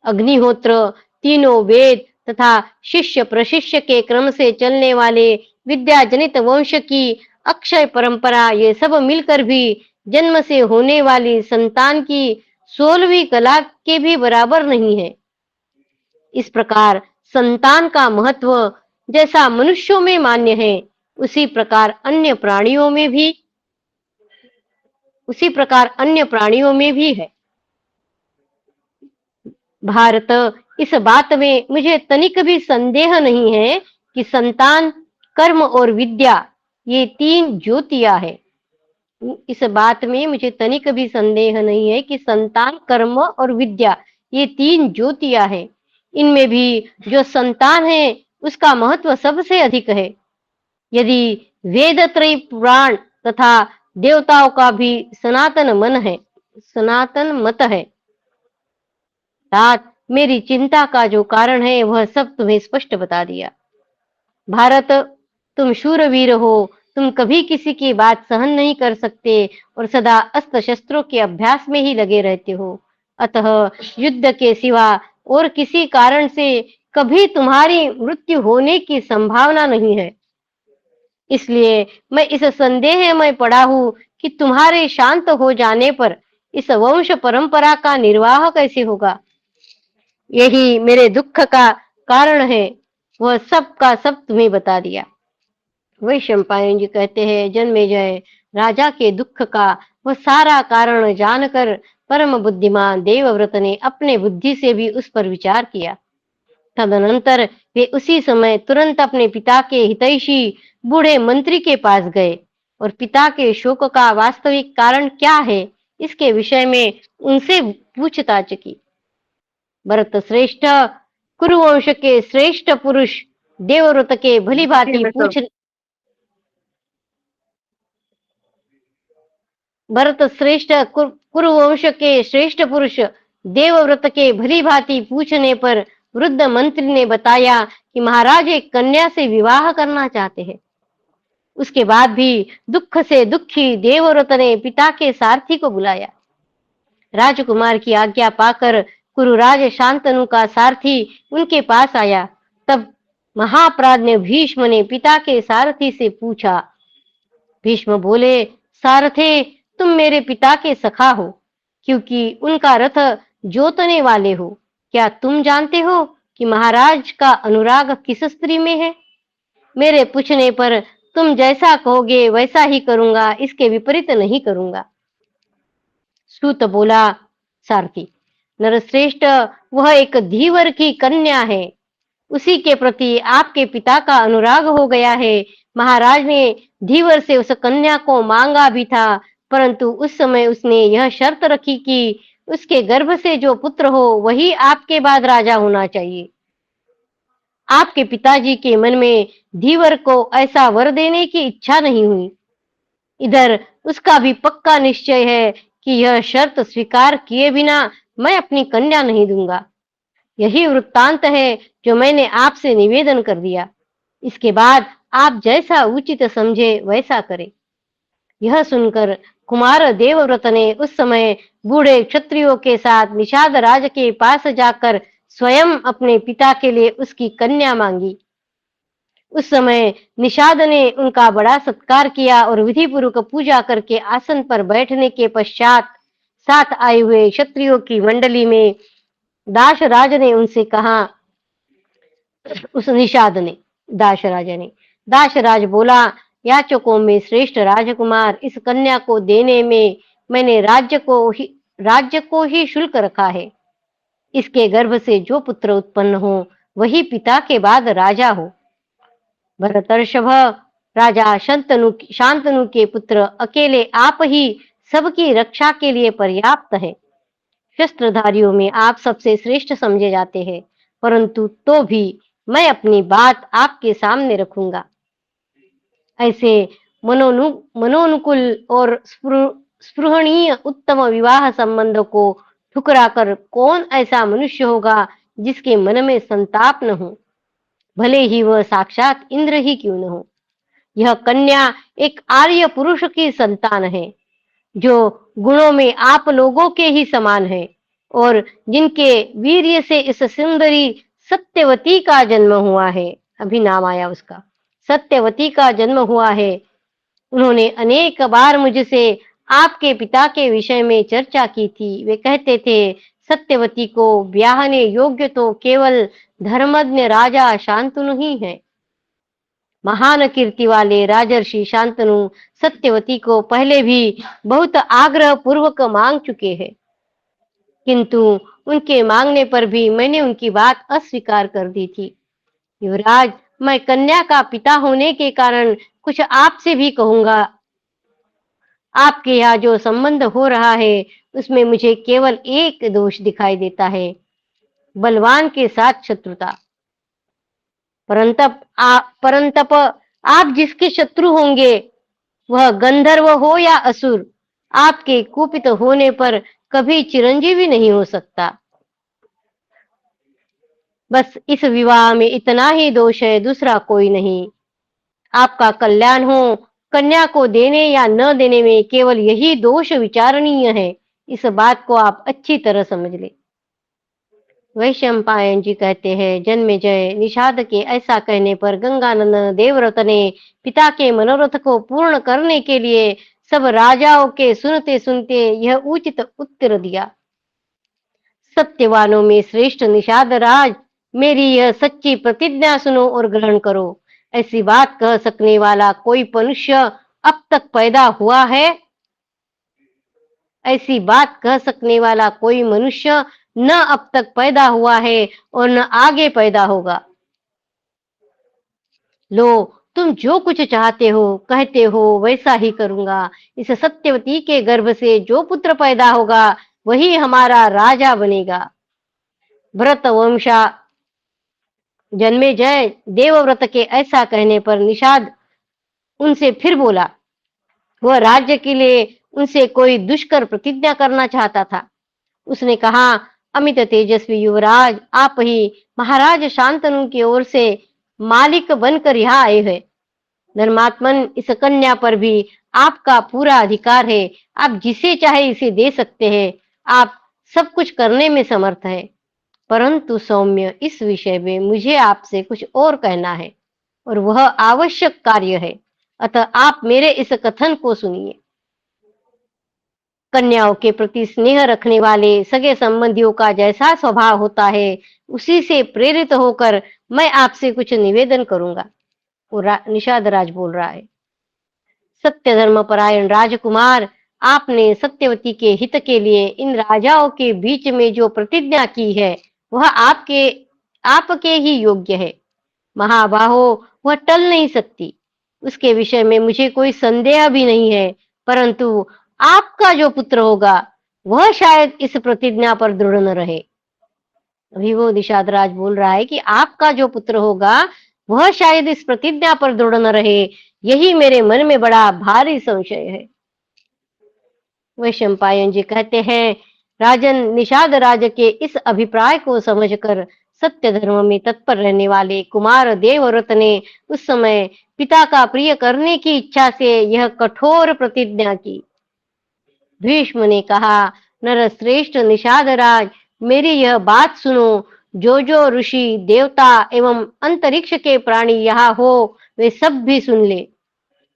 अग्निहोत्र, तीनों वेद तथा शिष्य प्रशिष्य के क्रम से चलने वाले विद्या जनित वंश की अक्षय परंपरा, ये सब मिलकर भी जन्म से होने वाली संतान की 16वीं कला के भी बराबर नहीं है। इस प्रकार संतान का महत्व जैसा मनुष्यों में मान्य है, उसी प्रकार अन्य प्राणियों में भी है। भारत, इस बात में मुझे तनिक भी संदेह नहीं है कि संतान, कर्म और विद्या ये 3 ज्योतियां है। इस बात में मुझे तनिक भी संदेह नहीं है कि संतान, कर्म और विद्या ये 3 ज्योतियां है। इनमें भी जो संतान है उसका महत्व सबसे अधिक है। यदि वेद त्रय पुराण तथा देवताओं का भी सनातन मत है, तात मेरी चिंता का जो कारण है वह सब तुम्हें स्पष्ट बता दिया। भारत, तुम शूरवीर हो, तुम कभी किसी की बात सहन नहीं कर सकते और सदा अस्त्र शस्त्रों के अभ्यास में ही लगे रहते हो। अतः युद्ध के सिवा और किसी कारण से कभी तुम्हारी मृत्यु होने की संभावना नहीं है। इसलिए मैं इस संदेह में पड़ा हूं कि तुम्हारे शांत हो जाने पर इस वंश परंपरा का निर्वाह कैसे होगा। यही मेरे दुख का कारण है। वह सब का सब तुम्हें बता दिया। वैशंपायन जी कहते हैं, जन्मेजय, राजा के दुख का वह सारा कारण जानकर परम बुद्धिमान देवव्रत ने अपने बुद्धि से भी उस पर विचार किया। तदनंतर वे उसी समय तुरंत अपने पिता के हितैषी बूढ़े मंत्री के पास गए और पिता के शोक का वास्तविक कारण क्या है इसके विषय में उनसे पूछताछ की। भरत श्रेष्ठ, कुरुवंश के श्रेष्ठ पुरुष देवव्रत के भली भांति भरत श्रेष्ठ कुरुवंश के श्रेष्ठ पुरुष देवव्रत के भली भांति पूछने पर वृद्ध मंत्री ने बताया कि महाराज एक कन्या से विवाह करना चाहते हैं। उसके बाद भी दुख से दुखी देवव्रत ने पिता के सारथी को बुलाया। राजकुमार की आज्ञा पाकर कुरुराज शांतनु का सारथी उनके पास आया। तब महाप्राज्ञ भीष्म ने पिता के सारथी से पूछा। भीष्म बोले, सारथे, तुम मेरे पिता के सखा हो, क्योंकि उनका रथ जोतने वाले हो। क्या तुम जानते हो कि महाराज का अनुराग किस स्त्री में है? मेरे पूछने पर तुम जैसा कहोगे वैसा ही करूंगा, इसके विपरीत नहीं करूंगा। सूत बोला, सारथी, नरश्रेष्ठ, वह एक धीवर की कन्या है। उसी के प्रति आपके पिता का अनुराग हो गया है। महाराज ने धीवर से उस कन्या को मांगा भी था, परंतु उस समय उसने यह शर्त रखी कि उसके गर्भ से जो पुत्र हो वही आपके बाद राजा होना चाहिए। आपके पिताजी के मन में धीवर को ऐसा वर देने की इच्छा नहीं हुई। इधर उसका भी पक्का निश्चय है कि यह शर्त स्वीकार किए बिना मैं अपनी कन्या नहीं दूंगा। यही वृत्तांत है जो मैंने आपसे निवेदन कर दिया। इसके बाद आप जैसा उचित समझे वैसा करें। यह सुनकर कुमार देवव्रत ने उस समय बूढ़े क्षत्रियों के साथ निषाद राज के पास जाकर स्वयं अपने पिता के लिए उसकी कन्या मांगी। उस समय निषाद ने उनका बड़ा सत्कार किया और विधि पूर्वक पूजा करके आसन पर बैठने के पश्चात साथ आए हुए क्षत्रियों की मंडली में दाश राज ने उनसे कहा, उस निषाद ने, दाश राजा ने, दाश राज बोला, याचकों में श्रेष्ठ राजकुमार, इस कन्या को देने में मैंने राज्य को ही शुल्क रखा है। इसके गर्भ से जो पुत्र उत्पन्न हो वही पिता के बाद राजा हो। भरतर्षभ, राजा शांतनु के पुत्र अकेले आप ही सबकी रक्षा के लिए पर्याप्त है। शस्त्रधारियों में आप सबसे श्रेष्ठ समझे जाते हैं, परंतु तो भी मैं अपनी बात आपके सामने रखूंगा। ऐसे मनोनुकूल और स्पृहणीय उत्तम विवाह संबंध को ठुकराकर कौन ऐसा मनुष्य होगा जिसके मन में संताप न हो, भले ही वह साक्षात इंद्र ही क्यों न हो। यह कन्या एक आर्य पुरुष की संतान है, जो गुणों में आप लोगों के ही समान है और जिनके वीर्य से इस सुंदरी सत्यवती का जन्म हुआ है। अभी नाम आया उसका, सत्यवती का जन्म हुआ है। उन्होंने अनेक बार मुझसे आपके पिता के विषय में चर्चा की थी। वे कहते थे, सत्यवती को ब्याहने योग्य तो केवल धर्मज्ञ राजा शांतनु ही है। महान कीर्ति वाले राजर्षि शांतनु सत्यवती को पहले भी बहुत आग्रह पूर्वक मांग चुके हैं, किंतु उनके मांगने पर भी मैंने उनकी बात अस्वीकार कर दी थी। युवराज, मैं कन्या का पिता होने के कारण कुछ आपसे भी कहूंगा। आपके यहाँ जो संबंध हो रहा है उसमें मुझे केवल एक दोष दिखाई देता है, बलवान के साथ शत्रुता। परंतप आप जिसके शत्रु होंगे वह गंधर्व हो या असुर, आपके कुपित होने पर कभी चिरंजीवी नहीं हो सकता। बस इस विवाह में इतना ही दोष है, दूसरा कोई नहीं। आपका कल्याण हो, कन्या को देने या न देने में केवल यही दोष विचारणीय है। इस बात को आप अच्छी तरह समझ ले। वैशंपायन जी कहते हैं, जन्मेजय, निषाद के ऐसा कहने पर गंगानंदन देवव्रत ने पिता के मनोरथ को पूर्ण करने के लिए सब राजाओं के सुनते सुनते यह उचित उत्तर दिया। सत्यवानों में श्रेष्ठ निषाद राज, मेरी यह सच्ची प्रतिज्ञा सुनो और ग्रहण करो। ऐसी बात कह सकने वाला कोई मनुष्य अब तक पैदा हुआ है? ऐसी बात कह सकने वाला कोई मनुष्य न अब तक पैदा हुआ है और न आगे पैदा होगा। लो, तुम जो कुछ चाहते हो कहते हो वैसा ही करूंगा। इस सत्यवती के गर्भ से जो पुत्र पैदा होगा वही हमारा राजा बनेगा। व्रत वंशा जन्मेजय, देवव्रत के ऐसा कहने पर निषाद उनसे फिर बोला। वह राज्य के लिए उनसे कोई दुष्कर प्रतिज्ञा करना चाहता था। उसने कहा, अमित तेजस्वी युवराज, आप ही महाराज शांतनु की ओर से मालिक बनकर यहाँ आए हैं। धर्मात्मन, इस कन्या पर भी आपका पूरा अधिकार है। आप जिसे चाहे इसे दे सकते हैं। आप सब कुछ करने में समर्थ है। परंतु सौम्य, इस विषय में मुझे आपसे कुछ और कहना है और वह आवश्यक कार्य है। अतः आप मेरे इस कथन को सुनिए। कन्याओं के प्रति स्नेह रखने वाले सगे संबंधियों का जैसा स्वभाव होता है, उसी से प्रेरित होकर मैं आपसे कुछ निवेदन करूंगा। निषाद राज बोल रहा है। सत्य धर्म परायण राजकुमार, आपने सत्यवती के हित के लिए इन राजाओं के बीच में जो प्रतिज्ञा की है वह आपके ही योग्य है। महाबाहो, वह टल नहीं सकती। उसके विषय में मुझे कोई संदेह भी नहीं है। परंतु आपका जो पुत्र होगा वह शायद इस प्रतिज्ञा पर दृढ़ न रहे। अभी वो निषाद राज बोल रहा है कि आपका जो पुत्र होगा वह शायद इस प्रतिज्ञा पर दृढ़ न रहे। यही मेरे मन में बड़ा भारी संशय है। वैशंपायन जी कहते हैं, राजन, निषाद राज के इस अभिप्राय को समझकर सत्य धर्म में तत्पर रहने वाले कुमार देवव्रत ने उस समय पिता का प्रिय करने की इच्छा से यह कठोर प्रतिज्ञा की। भीष्म ने कहा, नरश्रेष्ठ निषादराज, मेरी यह बात सुनो। जो जो ऋषि, देवता एवं अंतरिक्ष के प्राणी यहाँ हो, वे सब भी सुन ले।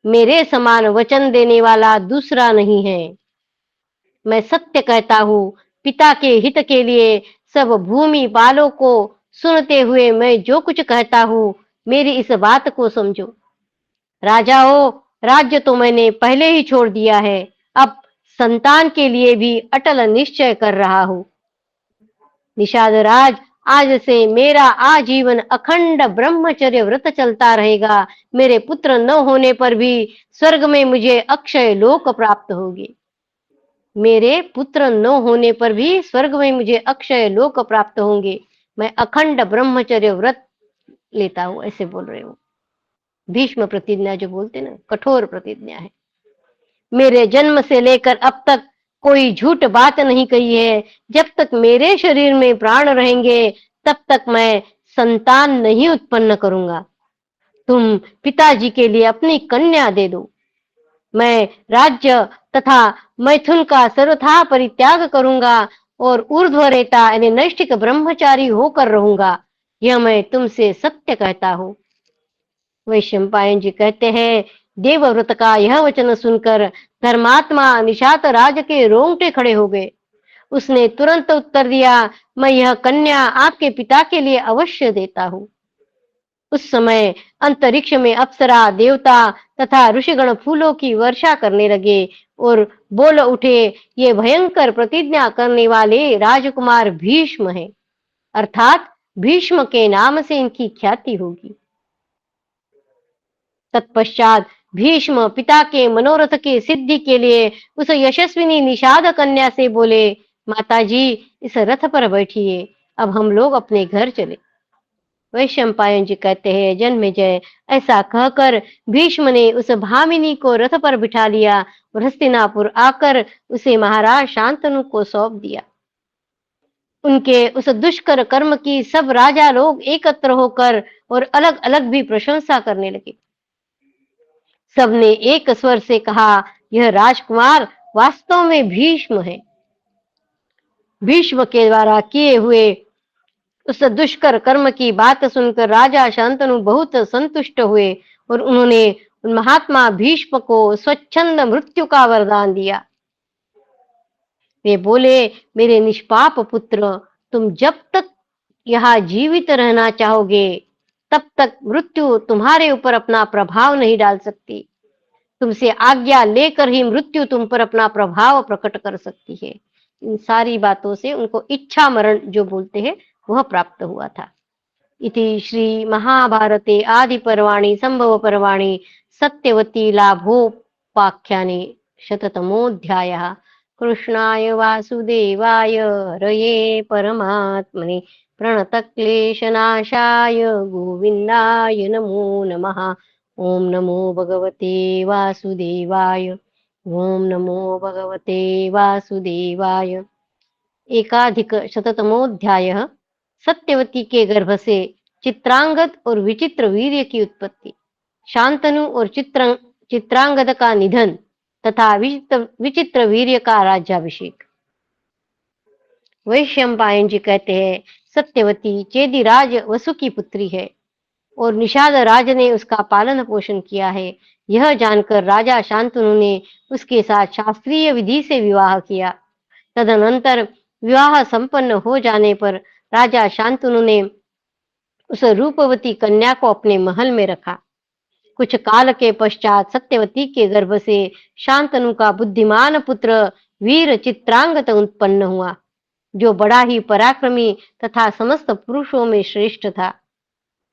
मेरे समान वचन देने वाला दूसरा नहीं है। मैं सत्य कहता हूँ, पिता के हित के लिए सब भूमि पालों को सुनते हुए मैं जो कुछ कहता हूँ, मेरी इस बात को समझो। राजा हो, राज्य तो मैंने पहले ही छोड़ दिया है, अब संतान के लिए भी अटल निश्चय कर रहा हूँ। निषाद राज, आज से मेरा आजीवन अखंड ब्रह्मचर्य व्रत चलता रहेगा। मेरे पुत्र न होने पर भी स्वर्ग में मुझे अक्षय लोक प्राप्त होगी। मेरे पुत्र न होने पर भी स्वर्ग में मुझे अक्षय लोक प्राप्त होंगे। मैं अखंड ब्रह्मचर्य व्रत लेता हूँ, ऐसे बोल रहे हो। भीष्म प्रतिज्ञा जो बोलते ना, कठोर प्रतिज्ञा है। मेरे जन्म से लेकर अब तक कोई झूठ बात नहीं कही है। जब तक मेरे शरीर में प्राण रहेंगे, तब तक मैं संतान नहीं उत्पन्न करूंगा। तुम पिताजी के लिए अपनी कन्या दे दो। मैं राज्य तथा मैथुन का सर्वथा परित्याग करूंगा और ऊर्ध्वरेता यानी नैष्ठिक ब्रह्मचारी होकर रहूंगा। यह मैं तुमसे सत्य कहता हूँ। वैशंपायन जी कहते हैं, देवव्रत का यह वचन सुनकर धर्मात्मा निषाद राज के रोंगटे खड़े हो गए। उसने तुरंत उत्तर दिया, मैं यह कन्या आपके पिता के लिए अवश्य देता हूँ। उस समय अंतरिक्ष में अप्सरा, देवता तथा ऋषिगण फूलों की वर्षा करने लगे और बोल उठे, ये भयंकर प्रतिज्ञा करने वाले राजकुमार भीष्म हैं, अर्थात भीष्म के नाम से इनकी ख्याति होगी। तत्पश्चात भीष्म पिता के मनोरथ की सिद्धि के लिए उस यशस्विनी निषाद कन्या से बोले, माताजी, इस रथ पर बैठिए, अब हम लोग अपने घर चले। वैशंपायन जी कहते हैं, जन्मेजय, ऐसा कहकर भीष्म ने उस भामिनी को रथ पर बिठा लिया और हस्तिनापुर आकर उसे महाराज शांतनु को सौंप दिया। उनके उस दुष्कर कर्म की सब राजा लोग एकत्र होकर और अलग अलग भी प्रशंसा करने लगे। सबने एक स्वर से कहा, यह राजकुमार वास्तव में भीष्म है। भीष्म के द्वारा किए हुए उस दुष्कर कर्म की बात सुनकर राजा शांतनु बहुत संतुष्ट हुए और उन्होंने उन महात्मा भीष्म को स्वच्छंद मृत्यु का वरदान दिया। वे बोले, मेरे निष्पाप पुत्र, तुम जब तक यहाँ जीवित रहना चाहोगे, तब तक मृत्यु तुम्हारे ऊपर अपना प्रभाव नहीं डाल सकती। तुमसे आज्ञा लेकर ही मृत्यु तुम पर अपना प्रभाव प्रकट कर सकती है। इन सारी बातों से उनको इच्छा मरण जो बोलते हैं वह प्राप्त हुआ था। इति श्री महाभारते आदि पर्वाणि संभव पर्वाणि सत्यवती लाभोपाख्याने शततमोऽध्यायः। कृष्णाय वासुदेवाय हरये परमात्मने प्रणतक्लेशनाशाय गोविन्दाय नमो नमः। ओम नमो भगवते वासुदेवाय। ओम नमो भगवते वासुदेवाय। एकाधिक शततमोऽध्यायः। सत्यवती के गर्भ से चित्रांगद और विचित्र वीर्य की उत्पत्ति, शांतनु और चित्रांगद का निधन तथा विचित्र वीर्य का राज्याभिषेक। वैशंपायन जी कहते हैं, सत्यवती चेदिराज वसु की पुत्री है और निषाद राज ने उसका पालन पोषण किया है। यह जानकर राजा शांतनु ने उसके साथ शास्त्रीय विधि से विवाह किया। तदनंतर विवाह संपन्न हो जाने पर राजा शांतनु ने उस रूपवती कन्या को अपने महल में रखा। कुछ काल के पश्चात सत्यवती के गर्भ से शांतनु का बुद्धिमान पुत्र वीर चित्रांगद उत्पन्न हुआ, जो बड़ा ही पराक्रमी तथा समस्त पुरुषों में श्रेष्ठ था।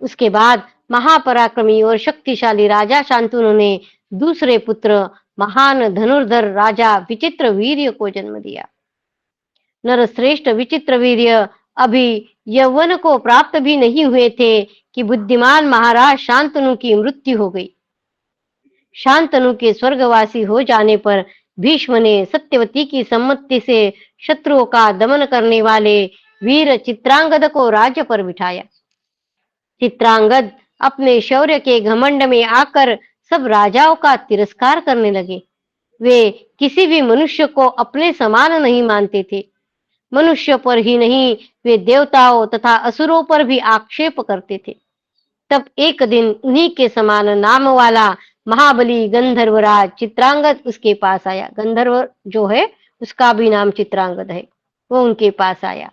उसके बाद महापराक्रमी और शक्तिशाली राजा शांतनु ने दूसरे पुत्र महान धनुर्धर राजा विचित्र वीर्य को जन्म दिया। नरश्रेष्ठ विचित्र वीर्य अभी यौवन को प्राप्त भी नहीं हुए थे कि बुद्धिमान महाराज शांतनु की मृत्यु हो गई। शांतनु के स्वर्गवासी हो जाने पर भीष्म ने सत्यवती की सम्मति से शत्रुओं का दमन करने वाले वीर चित्रांगद को राज्य पर बिठाया। चित्रांगद अपने शौर्य के घमंड में आकर सब राजाओं का तिरस्कार करने लगे। वे किसी भी मनुष्य को अपने समान नहीं मानते थे। मनुष्य पर ही नहीं, वे देवताओं तथा असुरों पर भी आक्षेप करते थे। तब एक दिन उन्हीं के समान नाम वाला महाबली गंधर्वराज चित्रांगद उसके पास आया। गंधर्व जो है उसका भी नाम चित्रांगद है। वो उनके पास आया।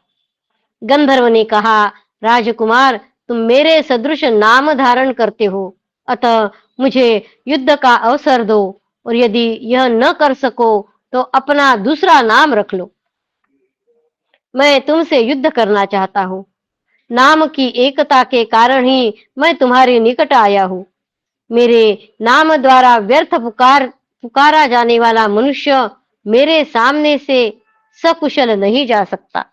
गंधर्व ने कहा, राजकुमार, तुम मेरे सदृश नाम धारण करते हो, अतः मुझे युद्ध का अवसर दो, और यदि यह न कर सको तो अपना दूसरा नाम रख लो। मैं तुमसे युद्ध करना चाहता हूँ। नाम की एकता के कारण ही मैं तुम्हारे निकट आया हूँ। मेरे नाम द्वारा व्यर्थ पुकारा जाने वाला मनुष्य मेरे सामने से सकुशल नहीं जा सकता।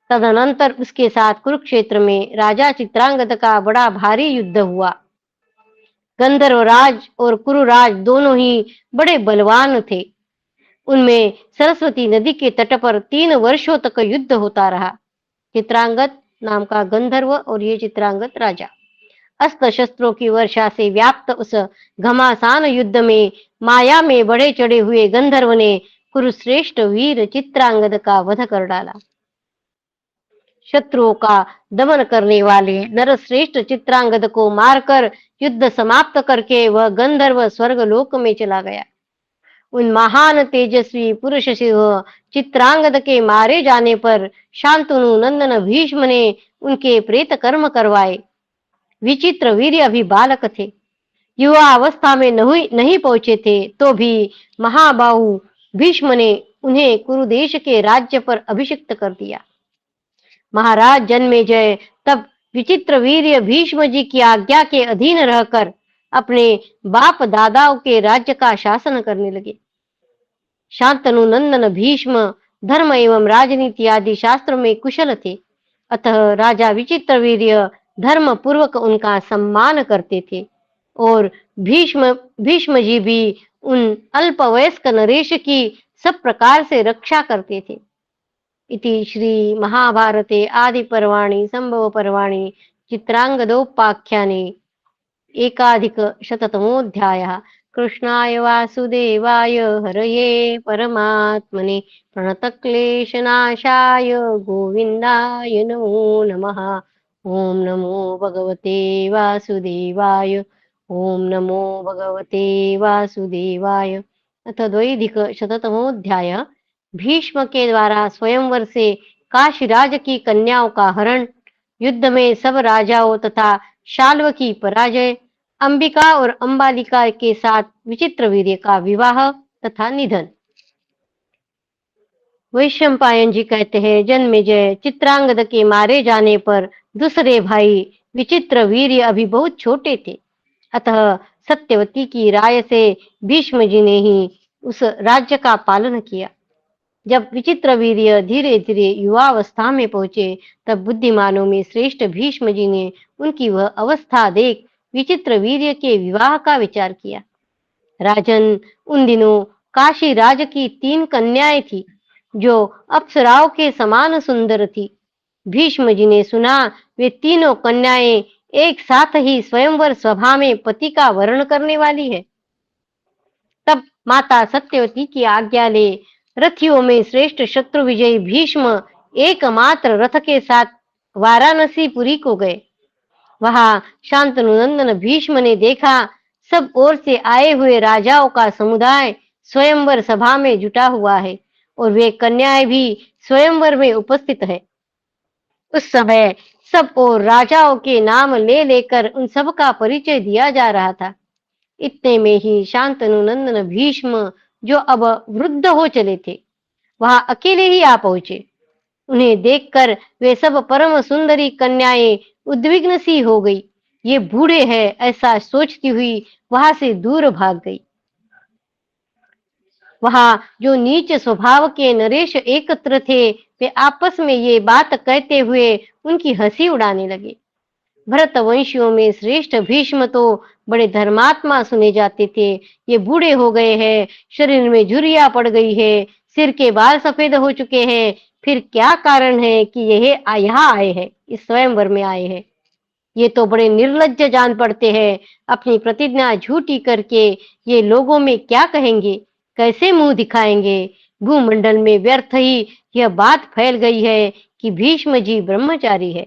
तदनंतर उसके साथ कुरुक्षेत्र में राजा चित्रांगद का बड़ा भारी युद्ध हुआ। गंधर्वराज और कुरुराज दोनों ही बड़े बलवान थे। उनमें सरस्वती नदी के तट पर 3 वर्षों तक युद्ध होता रहा। चित्रांगद नाम का गंधर्व और ये चित्रांगद राजा, अस्त्र शस्त्रों की वर्षा से व्याप्त उस घमासान युद्ध में माया में बढ़े चढ़े हुए गंधर्व ने कुरुश्रेष्ठ वीर चित्रांगद का वध कर डाला। शत्रुओं का दमन करने वाले नरश्रेष्ठ चित्रांगद को मारकर युद्ध समाप्त करके वह गंधर्व स्वर्गलोक में चला गया। उन महान तेजस्वी पुरुष सिंह चित्रांगद के मारे जाने पर शांतनु नंदन भीष्म ने उनके प्रेत कर्म करवाए। विचित्र वीर्य अभी बालक थे, युवा अवस्था में नहीं पहुंचे थे, तो भी महाबाहु भीष्म ने उन्हें कुरुदेश के राज्य पर अभिषिक्त कर दिया। महाराज जन्मेजय तब विचित्र वीर्य भीष्म जी की आज्ञा के अधीन रहकर अपने बाप दादाओं के राज्य का शासन करने लगे। शांतनु नंदन भीष्म धर्म एवं राजनीति आदि शास्त्रों में कुशल थे, अतः राजा विचित्र वीर्य धर्म पूर्वक उनका सम्मान करते थे, और भीष्म जी भी उन अल्पवयस्क नरेश की सब प्रकार से रक्षा करते थे। इति श्री महाभारते आदि पर्वाणि संभव पर्वाणि चित्रांगदोपाख्याने एकाधिक शततमोऽध्यायः। कृष्णाय वासुदेवाय हरये परमात्मने प्रणतक्लेशनाशाय गोविन्दाय नमो नमः। ओम नमो भगवते वासुदेवाय। ओम नमो भगवते वासुदेवाय। अथ द्वैधिक शततमोऽध्यायः। भीष्म के द्वारा स्वयंवर से काशीराज की कन्याओं का हरण, युद्ध में सब राजाओं तथा शाल्व की पराजय, अंबिका और अंबालिका के साथ विचित्र वीर्य का विवाह तथा निधन। वैशंपायन जी कहते हैं, जन्मेजय, चित्रांगद के मारे जाने पर दूसरे भाई विचित्र वीर्य अभी बहुत छोटे थे, अतः सत्यवती की राय से भीष्म जी ने ही उस राज्य का पालन किया। जब विचित्र वीर्य धीरे धीरे युवावस्था में पहुंचे, तब बुद्धिमानों में श्रेष्ठ भीष्म जी ने उनकी वह अवस्था देख विचित्र वीर्य के विवाह का विचार किया। राजन, उन दिनों काशी राज की 3 कन्याएं थी, जो अप्सराओं के समान सुंदर थी। भीष्म जी ने सुना वे तीनों कन्याएं एक साथ ही स्वयंवर सभा में पति का वर्ण करने वाली है। तब माता सत्यवती की आज्ञा ले रथियों में श्रेष्ठ शत्रु विजयी भीष्म एकमात्र रथ के साथ वाराणसी पुरी को गए। वहां शांतनु नंदन भीष्म ने देखा, सब ओर से आए हुए राजाओं का समुदाय स्वयंवर सभा में जुटा हुआ है, और वे कन्याएं भी स्वयंवर में उपस्थित है। उस समय सब और राजाओं के नाम ले लेकर उन सब का परिचय दिया जा रहा था। इतने में ही शांतनु नंदन भीष्म, जो अब वृद्ध हो चले थे, वहां अकेले ही आ पहुंचे। उन्हें देखकर वे सब परम सुंदरी कन्याएं उद्विग्न सी हो गई। ये बूढ़े हैं, ऐसा सोचती हुई वहां से दूर भाग गई। वहां जो नीच स्वभाव के नरेश एकत्र थे, वे आपस में ये बात कहते हुए उनकी हंसी उड़ाने लगे। भरत वंशियों में श्रेष्ठ भीष्म तो बड़े धर्मात्मा सुने जाते थे। ये बूढ़े हो गए हैं, शरीर में झुर्रियां पड़ गई है, सिर के बाल सफेद हो चुके हैं, फिर क्या कारण है कि यह यहाँ आए हैं, इस स्वयंवर में आए हैं? ये तो बड़े निर्लज्ज जान पड़ते हैं। अपनी प्रतिज्ञा झूठी करके ये लोगों में क्या कहेंगे, कैसे मुंह दिखाएंगे? भूमंडल में व्यर्थ ही यह बात फैल गई है कि भीष्म जी ब्रह्मचारी है।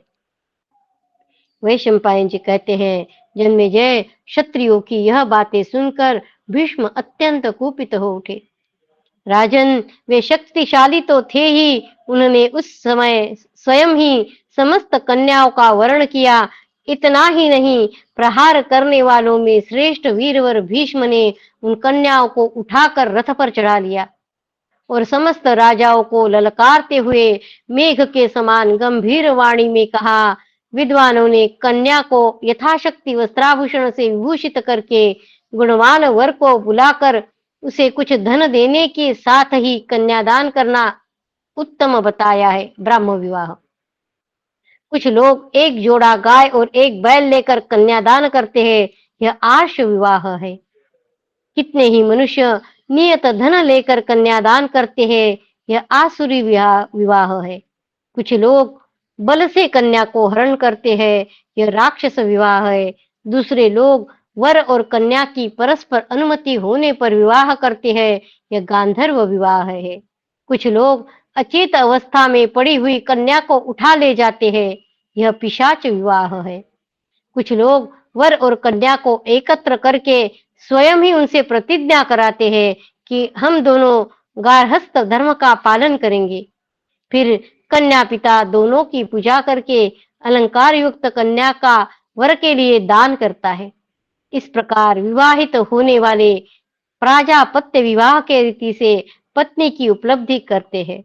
वैशंपायन जी कहते हैं, जन्मेजय, क्षत्रियों की यह बातें सुनकर भीष्म अत्यंत कुपित हो उठे। राजन, वे शक्तिशाली तो थे ही, उन्होंने उस समय स्वयं ही समस्त कन्याओं का वर्ण किया। इतना ही नहीं, प्रहार करने वालों में श्रेष्ठ वीरवर भीष्म ने उन कन्याओं को उठाकर रथ पर चढ़ा लिया और समस्त राजाओं को ललकारते हुए मेघ के समान गंभीर वाणी में कहा। विद्वानों ने कन्या को यथाशक्ति वस्त्राभूषण से विभूषित करके गुणवान वर को बुलाकर उसे कुछ धन देने के साथ ही कन्यादान करना उत्तम बताया है। ब्राह्म विवाह। कुछ लोग एक जोड़ा गाय और एक बैल लेकर कन्यादान करते हैं, यह आर्ष विवाह है। कितने ही मनुष्य नियत धन लेकर कन्यादान करते हैं, यह आसुरी विवाह है। कुछ लोग बल से कन्या को हरण करते हैं, यह राक्षस विवाह है। दूसरे लोग वर और कन्या की परस्पर अनुमति होने पर विवाह करते हैं, यह गांधर्व विवाह है। कुछ लोग अचेत अवस्था में पड़ी हुई कन्या को उठा ले जाते हैं, यह पिशाच विवाह है। कुछ लोग वर और कन्या को एकत्र करके स्वयं ही उनसे प्रतिज्ञा कराते हैं कि हम दोनों गार्हस्थ धर्म का पालन करेंगे। फिर कन्या पिता दोनों की पूजा करके अलंकार युक्त कन्या का वर के लिए दान करता है। इस प्रकार विवाहित होने वाले प्राजापत्य विवाह के रीति से पत्नी की उपलब्धि करते हैं।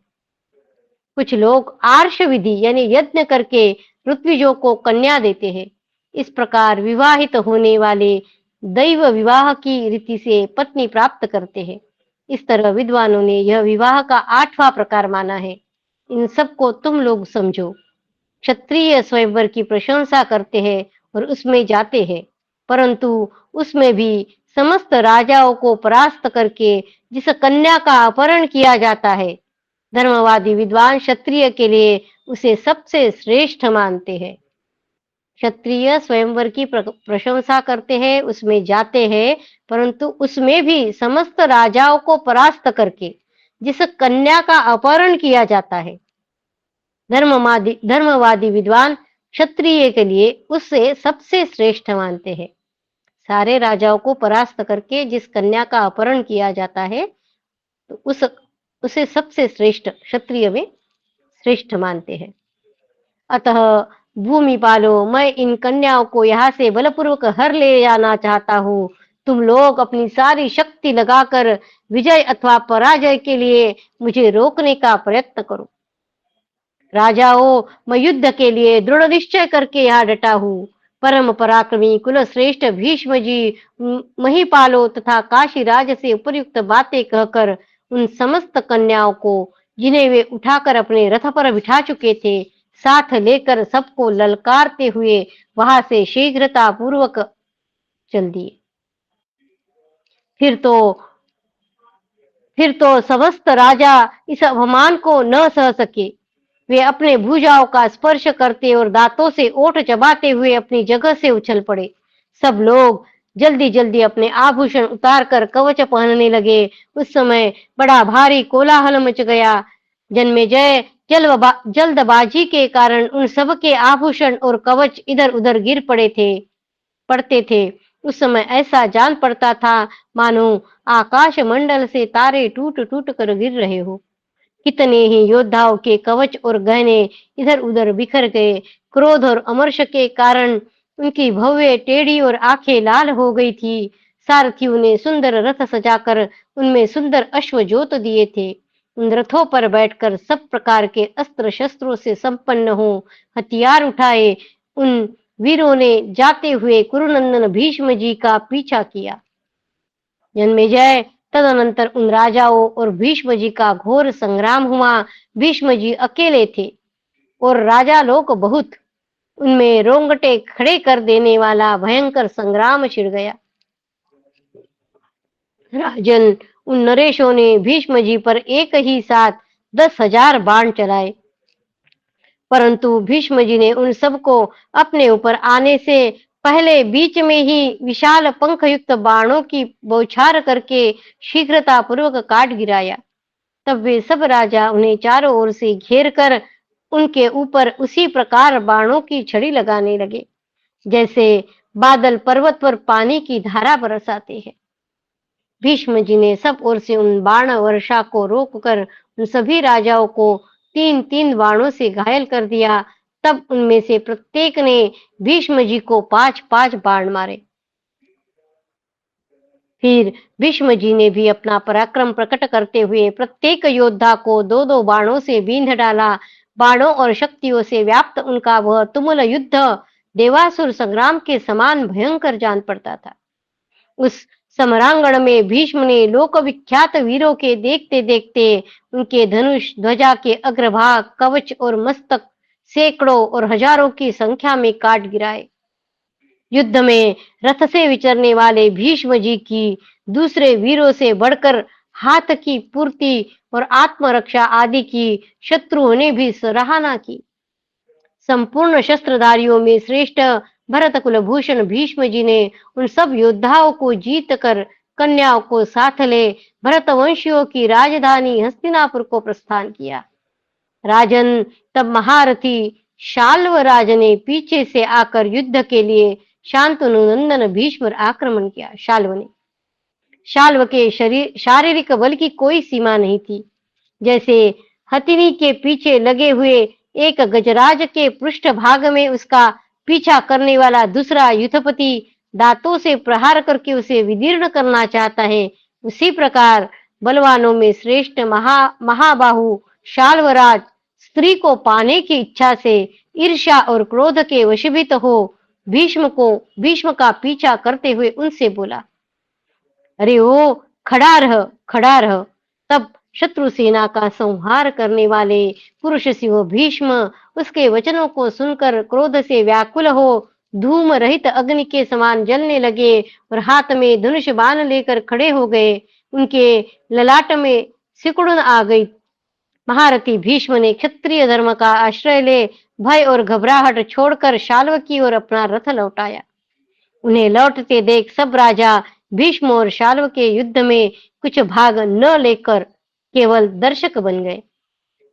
कुछ लोग आर्ष विधि यानी यज्ञ करके ऋत्विजों को कन्या देते हैं। इस प्रकार विवाहित होने वाले दैव विवाह की रीति से पत्नी प्राप्त करते हैं। इस तरह विद्वानों ने यह विवाह का 8वां प्रकार माना है। इन सबको तुम लोग समझो। क्षत्रिय स्वयंवर की प्रशंसा करते हैं और उसमें जाते हैं, परंतु उसमें भी समस्त राजाओं को परास्त करके जिस कन्या का अपहरण किया जाता है, धर्मवादी विद्वान क्षत्रिय के लिए उसे सबसे श्रेष्ठ मानते हैं। क्षत्रिय स्वयंवर की प्रशंसा करते हैं, उसमें जाते हैं, परंतु उसमें भी समस्त राजाओं को परास्त करके जिस कन्या का अपहरण किया जाता है, धर्मवादी विद्वान क्षत्रिय के लिए उससे सबसे श्रेष्ठ मानते हैं। सारे राजाओं को परास्त करके जिस कन्या का अपहरण किया जाता है, तो उसे सबसे श्रेष्ठ क्षत्रिय में श्रेष्ठ मानते हैं। अतः भूमि पालो, मैं इन कन्याओं को यहाँ से बलपूर्वक हर ले जाना चाहता हूँ। तुम लोग अपनी सारी शक्ति लगाकर विजय अथवा पराजय के लिए मुझे रोकने का प्रयत्न करो। राजाओं, मैं युद्ध के लिए दृढ़ निश्चय करके यहाँ डटा हूँ। परम पराक्रमी कुल श्रेष्ठ भीष्म जी महिपालो तथा काशीराज से उपयुक्त बातें कहकर उन समस्त कन्याओं को, जिन्हें वे उठाकर अपने रथ पर बिठा चुके थे, साथ लेकर सबको ललकारते हुए वहां से शीघ्रता पूर्वक चल दिए। फिर तो समस्त राजा इस अपमान को न सह सके। वे अपने भुजाओं का स्पर्श करते और दांतों से ओठ चबाते हुए अपनी जगह से उछल पड़े। सब लोग जल्दी जल्दी अपने आभूषण उतारकर कवच पहनने लगे। उस समय बड़ा भारी कोलाहल मच गया। जन्मेजय, जल्दबाजी के कारण उन सब के आभूषण और कवच इधर उधर गिर पड़ते थे। उस समय ऐसा जान पड़ता था मानो आकाश मंडल से तारे टूट टूट कर गिर रहे हो। कितने ही योद्धाओं के कवच और गहने इधर उधर बिखर गए। क्रोध और अमर्ष के कारण उनकी भव्य टेढ़ी और आंखें लाल हो गई थी। सारथियों ने सुंदर रथ सजाकर उनमें सुंदर अश्व जोत दिए थे। उन रथों पर बैठकर सब प्रकार के अस्त्र शस्त्रों से संपन्न हो हथियार उठाए उन वीरों ने जाते हुए कुरुनंदन भीष्म जी का पीछा किया। जन्मेजय, तदनंतर उन राजाओं और भीष्म जी का घोर संग्राम हुआ। भीष्म जी अकेले थे और राजा लोग बहुत। उनमें रोंगटे खड़े कर देने वाला भयंकर संग्राम छिड़ गया। राजन, उन नरेशों ने भीष्म जी पर एक ही साथ 10,000 बाण चलाए, परंतु भीष्म जी ने उन सबको अपने ऊपर आने से पहले बीच में ही विशाल पंख युक्त बाणों की बौछार करके शीघ्रता पूर्वक काट गिराया। तब वे सब राजा उन्हें चारों ओर से घेर कर उनके ऊपर उसी प्रकार बाणों की छड़ी लगाने लगे, जैसे बादल पर्वत पर पानी की धारा बरसाते हैं। भीष्म जी ने सब ओर से उन बाण वर्षा को रोककर उन सभी राजाओं को 3-3 बाणों से घायल कर दिया। तब उनमें से प्रत्येक ने भीष्म जी को 5-5 बाण मारे। फिर भीष्म जी ने भी अपना पराक्रम प्रकट करते हुए प्रत्येक योद्धा को 2-2 बाणों से बींध डाला। बाणों और शक्तियों से व्याप्त उनका वह तुमुल युद्ध देवासुर संग्राम के समान भयंकर जान पड़ता था। उस समरांगण में भीष्म ने लोक विख्यात वीरों के देखते देखते उनके धनुष, ध्वजा के अग्रभाग, कवच और मस्तक सैकड़ों और हजारों की संख्या में काट गिराए। युद्ध में रथ से विचरने वाले भीष्म जी की दूसरे वीरों से बढ़कर हाथ की पूर्ति और आत्मरक्षा आदि की शत्रुओं ने भी सराहना की। संपूर्ण शस्त्रधारियों में श्रेष्ठ भरत कुलभूषण भीष्म जी ने उन सब योद्धाओं को जीत कर कन्याओं को साथ ले भरत वंशियों की राजधानी हस्तिनापुर को प्रस्थान किया। राजन, तब महारथी शाल्व राज ने पीछे से आकर युद्ध के लिए शांतनु नंदन भीष्म पर आक्रमण किया। शाल्व के शारीरिक बल की कोई सीमा नहीं थी। जैसे हथिनी के पीछे लगे हुए एक गजराज के पृष्ठ भाग में उसका पीछा करने वाला दूसरा युद्धपति दांतों से प्रहार करके उसे विदीर्ण करना चाहता है, उसी प्रकार बलवानों में श्रेष्ठ महाबाहु शाल्वराज स्त्री को पाने की इच्छा से ईर्ष्या और क्रोध के वशीभूत हो भीष्म का पीछा करते हुए उनसे बोला, अरे ओ खड़ा रह। तब शत्रु सेना का संहार करने वाले पुरुष शिव भीष्म उसके वचनों को सुनकर क्रोध से व्याकुल हो धूम रहित अग्नि के समान जलने लगे और हाथ में धनुष बाण लेकर खड़े हो गए। उनके ललाट में सिकुड़न आ गई। महारथी भीष्म ने क्षत्रिय धर्म का आश्रय ले भय और घबराहट छोड़कर शाल्व की ओर अपना रथ लौटाया। उन्हें लौटते देख सब राजा भीष्म और शाल्व के युद्ध में कुछ भाग न लेकर केवल दर्शक बन गए।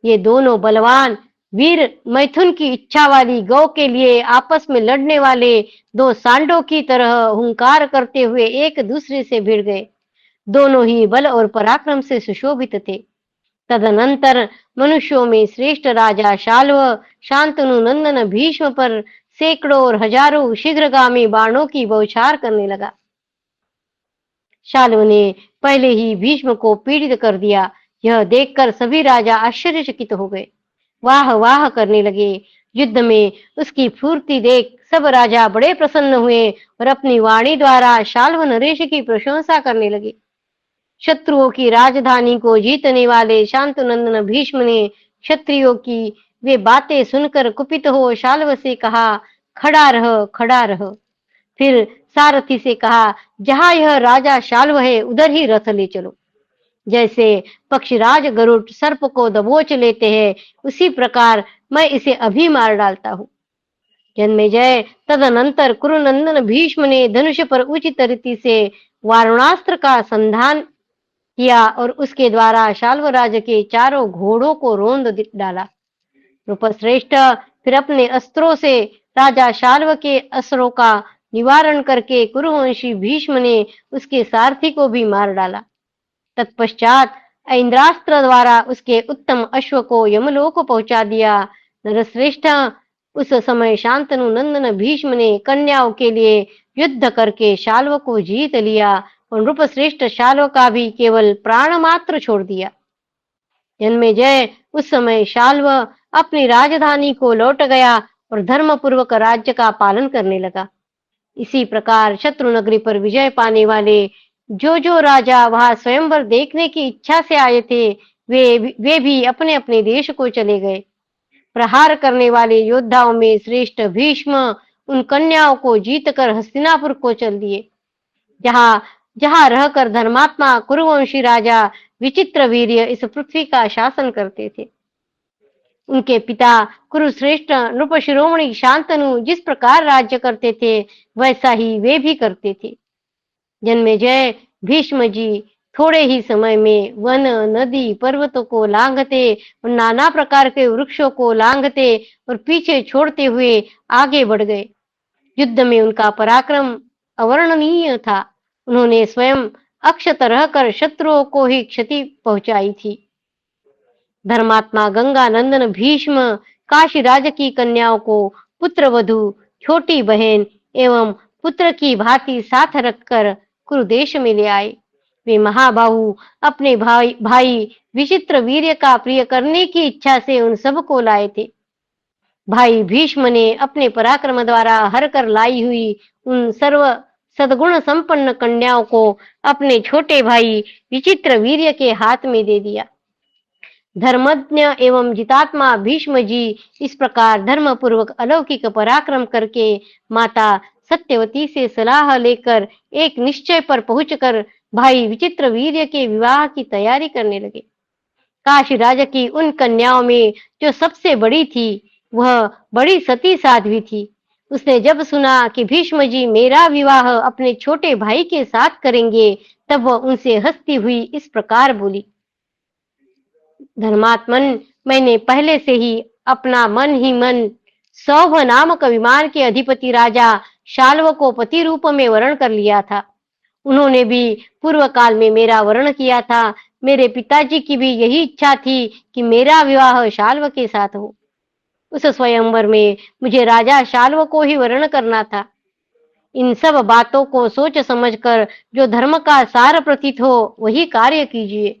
ये दोनों बलवान वीर मैथुन की इच्छा वाली गौ के लिए आपस में लड़ने वाले दो सांडों की तरह हुंकार करते हुए एक दूसरे से भिड़ गए। दोनों ही बल और पराक्रम से सुशोभित थे। तदनंतर मनुष्यों में श्रेष्ठ राजा शाल्व शांतनु नंदन भीष्म पर सैकड़ों और हजारों शीघ्रगामी बाणों की बौछार करने लगा। शाल्व ने पहले ही भीष्म को पीड़ित कर दिया। यह देखकर सभी राजा आश्चर्यचकित हो गए, वाह वाह करने लगे। युद्ध में उसकी फूर्ति देख सब राजा बड़े प्रसन्न हुए और अपनी वाणी द्वारा शाल्व नरेश की प्रशंसा करने लगे। शत्रुओं की राजधानी को जीतने वाले शांतनंदन भीष्म ने क्षत्रियों की वे बातें सुनकर कुपित हो शाल्व से कहा, खड़ा रह। फिर सारथी से कहा, जहां यह राजा शाल्व है उधर ही रथ ले चलो। जैसे पक्षीराज गरुड़ सर्प को दबोच लेते हैं, उसी प्रकार मैं इसे अभी मार डालता हूँ। जन्मेजय, तदनंतर कुरुनंदन भीष्म ने धनुष पर उचित रीति से वारुणास्त्र का संधान किया और उसके द्वारा शाल्वराज के चारों घोड़ों को रोंद डाला। नृपश्रेष्ठ फिर अपने अस्त्रों से राजा शाल्व के अस्त्रों का निवारण करके कुरुवंशी भीष्म ने उसके सारथी को भी मार डाला। तत्पश्चात इंद्रास्त्र द्वारा उसके उत्तम अश्व को यमलोक पहुंचा दिया। नरश्रेष्ठ, उस समय शांतनु नंदन भीष्म ने कन्याओं के लिए युद्ध करके शाल्व को जीत लिया और नृपश्रेष्ठ शाल्व का भी केवल प्राण मात्र छोड़ दिया। जन्मेजय, उस समय शाल्व अपनी राजधानी को लौट गया और धर्म पूर्वक राज्य का पालन करने लगा। इसी प्रकार शत्रु नगरी पर विजय पाने वाले जो राजा वहां स्वयंवर देखने की इच्छा से आए थे, वे भी अपने अपने देश को चले गए। प्रहार करने वाले योद्धाओं में श्रेष्ठ भीष्म उन कन्याओं को जीतकर हस्तिनापुर को चल दिए, जहां रहकर धर्मात्मा कुरुवंशी राजा विचित्र वीर्य इस पृथ्वी का शासन करते थे। उनके पिता कुरुश्रेष्ठ नृप शिरोमणि शांतनु जिस प्रकार राज्य करते थे, वैसा ही वे भी करते थे। जन्मेजय भीष्म जी थोड़े ही समय में वन, नदी, पर्वतों को लांघते और नाना प्रकार के वृक्षों को लांघते और पीछे छोड़ते हुए आगे बढ़ गए। युद्ध में उनका पराक्रम अवर्णनीय था। उन्होंने स्वयं अक्षत रहकर शत्रुओं को ही क्षति पहुंचाई थी। धर्मात्मा गंगानंदन भीष्म काशी राज की कन्याओं को पुत्र वधु, छोटी बहन एवं पुत्र की भांति साथ रखकर कुरुदेश में ले आए। वे महाबाहु अपने भाई विचित्र वीर्य का प्रिय करने की इच्छा से उन सबको लाए थे। भाई भीष्म ने अपने पराक्रम द्वारा हर कर लाई हुई उन सर्व सद्गुण संपन्न कन्याओं को अपने छोटे भाई विचित्र वीर्य के हाथ में दे दिया। धर्मज्ञ एवं जितात्मा भीष्म जी इस प्रकार धर्म पूर्वक अलौकिक पराक्रम करके माता सत्यवती से सलाह लेकर एक निश्चय पर पहुंचकर भाई विचित्र वीर्य के विवाह की तैयारी करने लगे। काशी राजा की उन कन्याओं में जो सबसे बड़ी थी, वह बड़ी सती साध्वी थी। उसने जब सुना कि भीष्म जी मेरा विवाह अपने छोटे भाई के साथ करेंगे, तब वह उनसे हंसती हुई इस प्रकार बोली, धर्मात्मन, मैंने पहले से ही अपना मन ही मन सौभ नामक विमान के अधिपति राजा शाल्व को पति रूप में वरण कर लिया था। उन्होंने भी पूर्व काल में मेरा वरण किया था। मेरे पिताजी की भी यही इच्छा थी कि मेरा विवाह शाल्व के साथ हो। उस स्वयंवर में मुझे राजा शाल्व को ही वरण करना था। इन सब बातों को सोच समझकर जो धर्म का सार प्रतीत हो, वही कार्य कीजिए।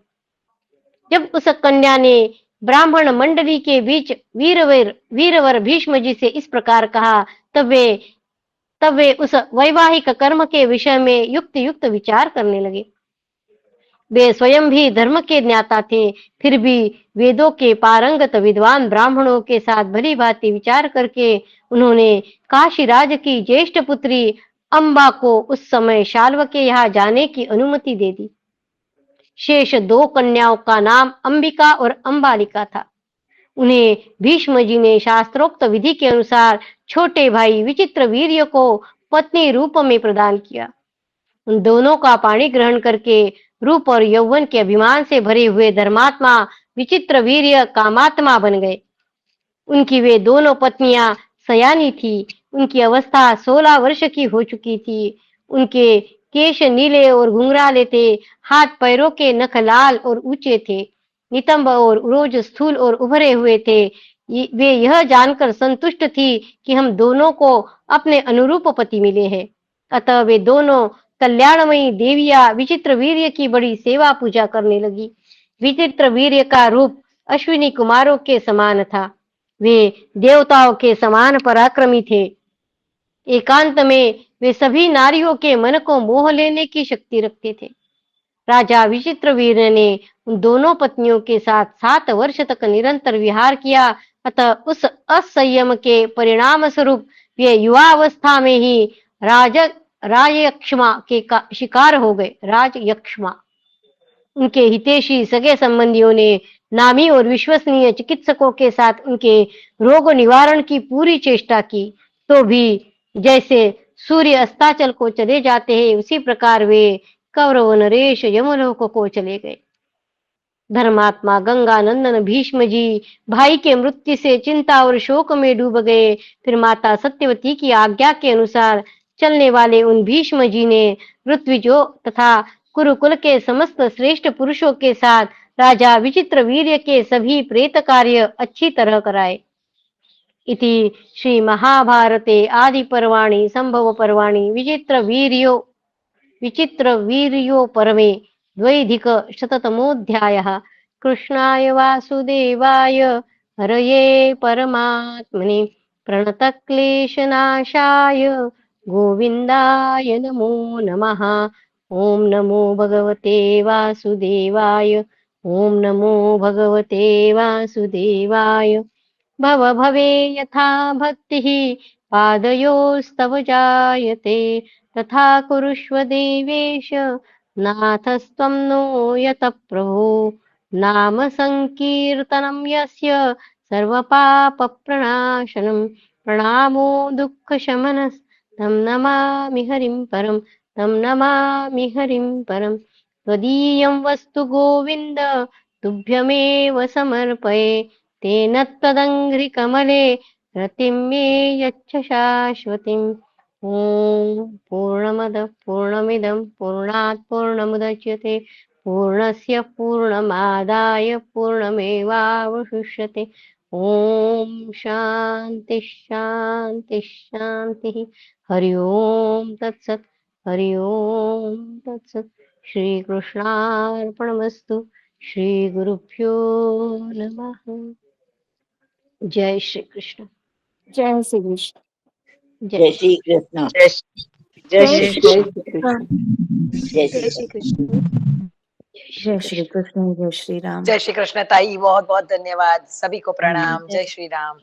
जब उस कन्या ने ब्राह्मण मंडली के बीच वीरवर भीष्म जी से इस प्रकार कहा, तब वे उस वैवाहिक कर्म के विषय में युक्त विचार करने लगे। वे स्वयं भी धर्म के ज्ञाता थे, फिर भी वेदों के पारंगत विद्वान ब्राह्मणों के साथ भली भांति विचार करके उन्होंने काशीराज की ज्येष्ठ पुत्री अम्बा को उस समय शाल्व के यहाँ जाने की अनुमति दे दी। शेष दो कन्याओं का नाम अंबिका और अंबालिका था। उन्हें भीष्म जी ने शास्त्रोक्त विधि के अनुसार छोटे भाई विचित्र वीर्य को पत्नी रूप में प्रदान किया। उन दोनों का पाणी ग्रहण करके रूप और यौवन के अभिमान से भरे हुए धर्मात्मा विचित्र वीर्य कामात्मा बन गए। उनकी वे दोनों पत्नियां सयानी थी। उनकी अवस्था 16 वर्ष की हो चुकी थी। उनके केश नीले और घुंघराले थे। हाथ पैरों के नख लाल और ऊंचे थे। नितंब और उरोज स्थूल और उभरे हुए थे। वे यह जानकर संतुष्ट थी कि हम दोनों को अपने अनुरूप पति मिले हैं। अतः वे दोनों कल्याणमयी देविया विचित्र वीर्य की बड़ी सेवा पूजा करने लगी। विचित्र वीर्य का रूप अश्विनी कुमारों के समान था। वे देवताओं के समान पराक्रमी थे। एकांत में वे सभी नारियों के मन को मोह लेने की शक्ति रखते थे। राजा विचित्रवीर्य ने उन दोनों पत्नियों के साथ 7 वर्ष तक निरंतर विहार किया। अतः उस असंयम के परिणाम स्वरूप वे युवावस्था में ही राजयक्ष्मा के शिकार हो गए। राजयक्ष्मा, उनके हितैषी सगे संबंधियों ने नामी और विश्वसनीय चिकित्सकों के साथ उनके रोग निवारण की पूरी चेष्टा की, तो भी जैसे सूर्य अस्ताचल को चले जाते हैं, उसी प्रकार वे कौरव नरेश यमलोक को चले गए। धर्मात्मा गंगानंदन भीष्म जी भाई के मृत्यु से चिंता और शोक में डूब गए। फिर माता सत्यवती की आज्ञा के अनुसार चलने वाले उन भीष्म जी ने ऋत्विजों तथा कुरुकुल के समस्त श्रेष्ठ पुरुषों के साथ राजा विचित्र वीर्य के सभी प्रेत कार्य अच्छी तरह कराए। इति श्री महाभारते आदि पर्वाणि संभव पर्वाणि विचित्र वीर्यो परमे द्वैधिक शततमोऽध्यायः। कृष्णाय वासुदेवाय हरये परमात्मने प्रणतक्लेशनाशाय गोविन्दाय नमो नमः। ओम नमो भगवते वासुदेवाय। ओम नमो भगवते वासुदेवाय। भव भवे यथा भक्तिः पादयोस्तव जायते, तथा कुरुष्व देवेश नाथस्त्वं नो यतः प्रभो नाम संकीर्तनं यस्य सर्वपापप्रणाशनं प्रणामो दुःखशमनस्तं नमामि हरिं परं तं नमामि हरिं परं त्वदीयं वस्तु गोविन्द तुभ्यमेव समर्पये तेन त्वदङ्घ्रिकमले रतिं मे यच्छ शाश्वतीम् ॐ पूर्णमदः पूर्णमिदं पूर्णात् पूर्णमुदच्यते पूर्णस्य पूर्णमादाय पूर्णमेवावशिष्यते ॐ शान्ति शान्ति शान्तिः हरि ओम तत्सत् हरि ओम तत्सत् श्रीकृष्णार्पणमस्तु श्रीगुरुभ्यो नमः जय श्री कृष्ण जय श्री कृष्ण। जय जय श्री कृष्ण। जय जय श्री श्री कृष्ण। कृष्ण। जय श्री जय श्री कृष्ण। जय श्री कृष्ण। जय श्री राम। जय श्री कृष्ण ताई, बहुत बहुत धन्यवाद। सभी को प्रणाम। जय श्री राम।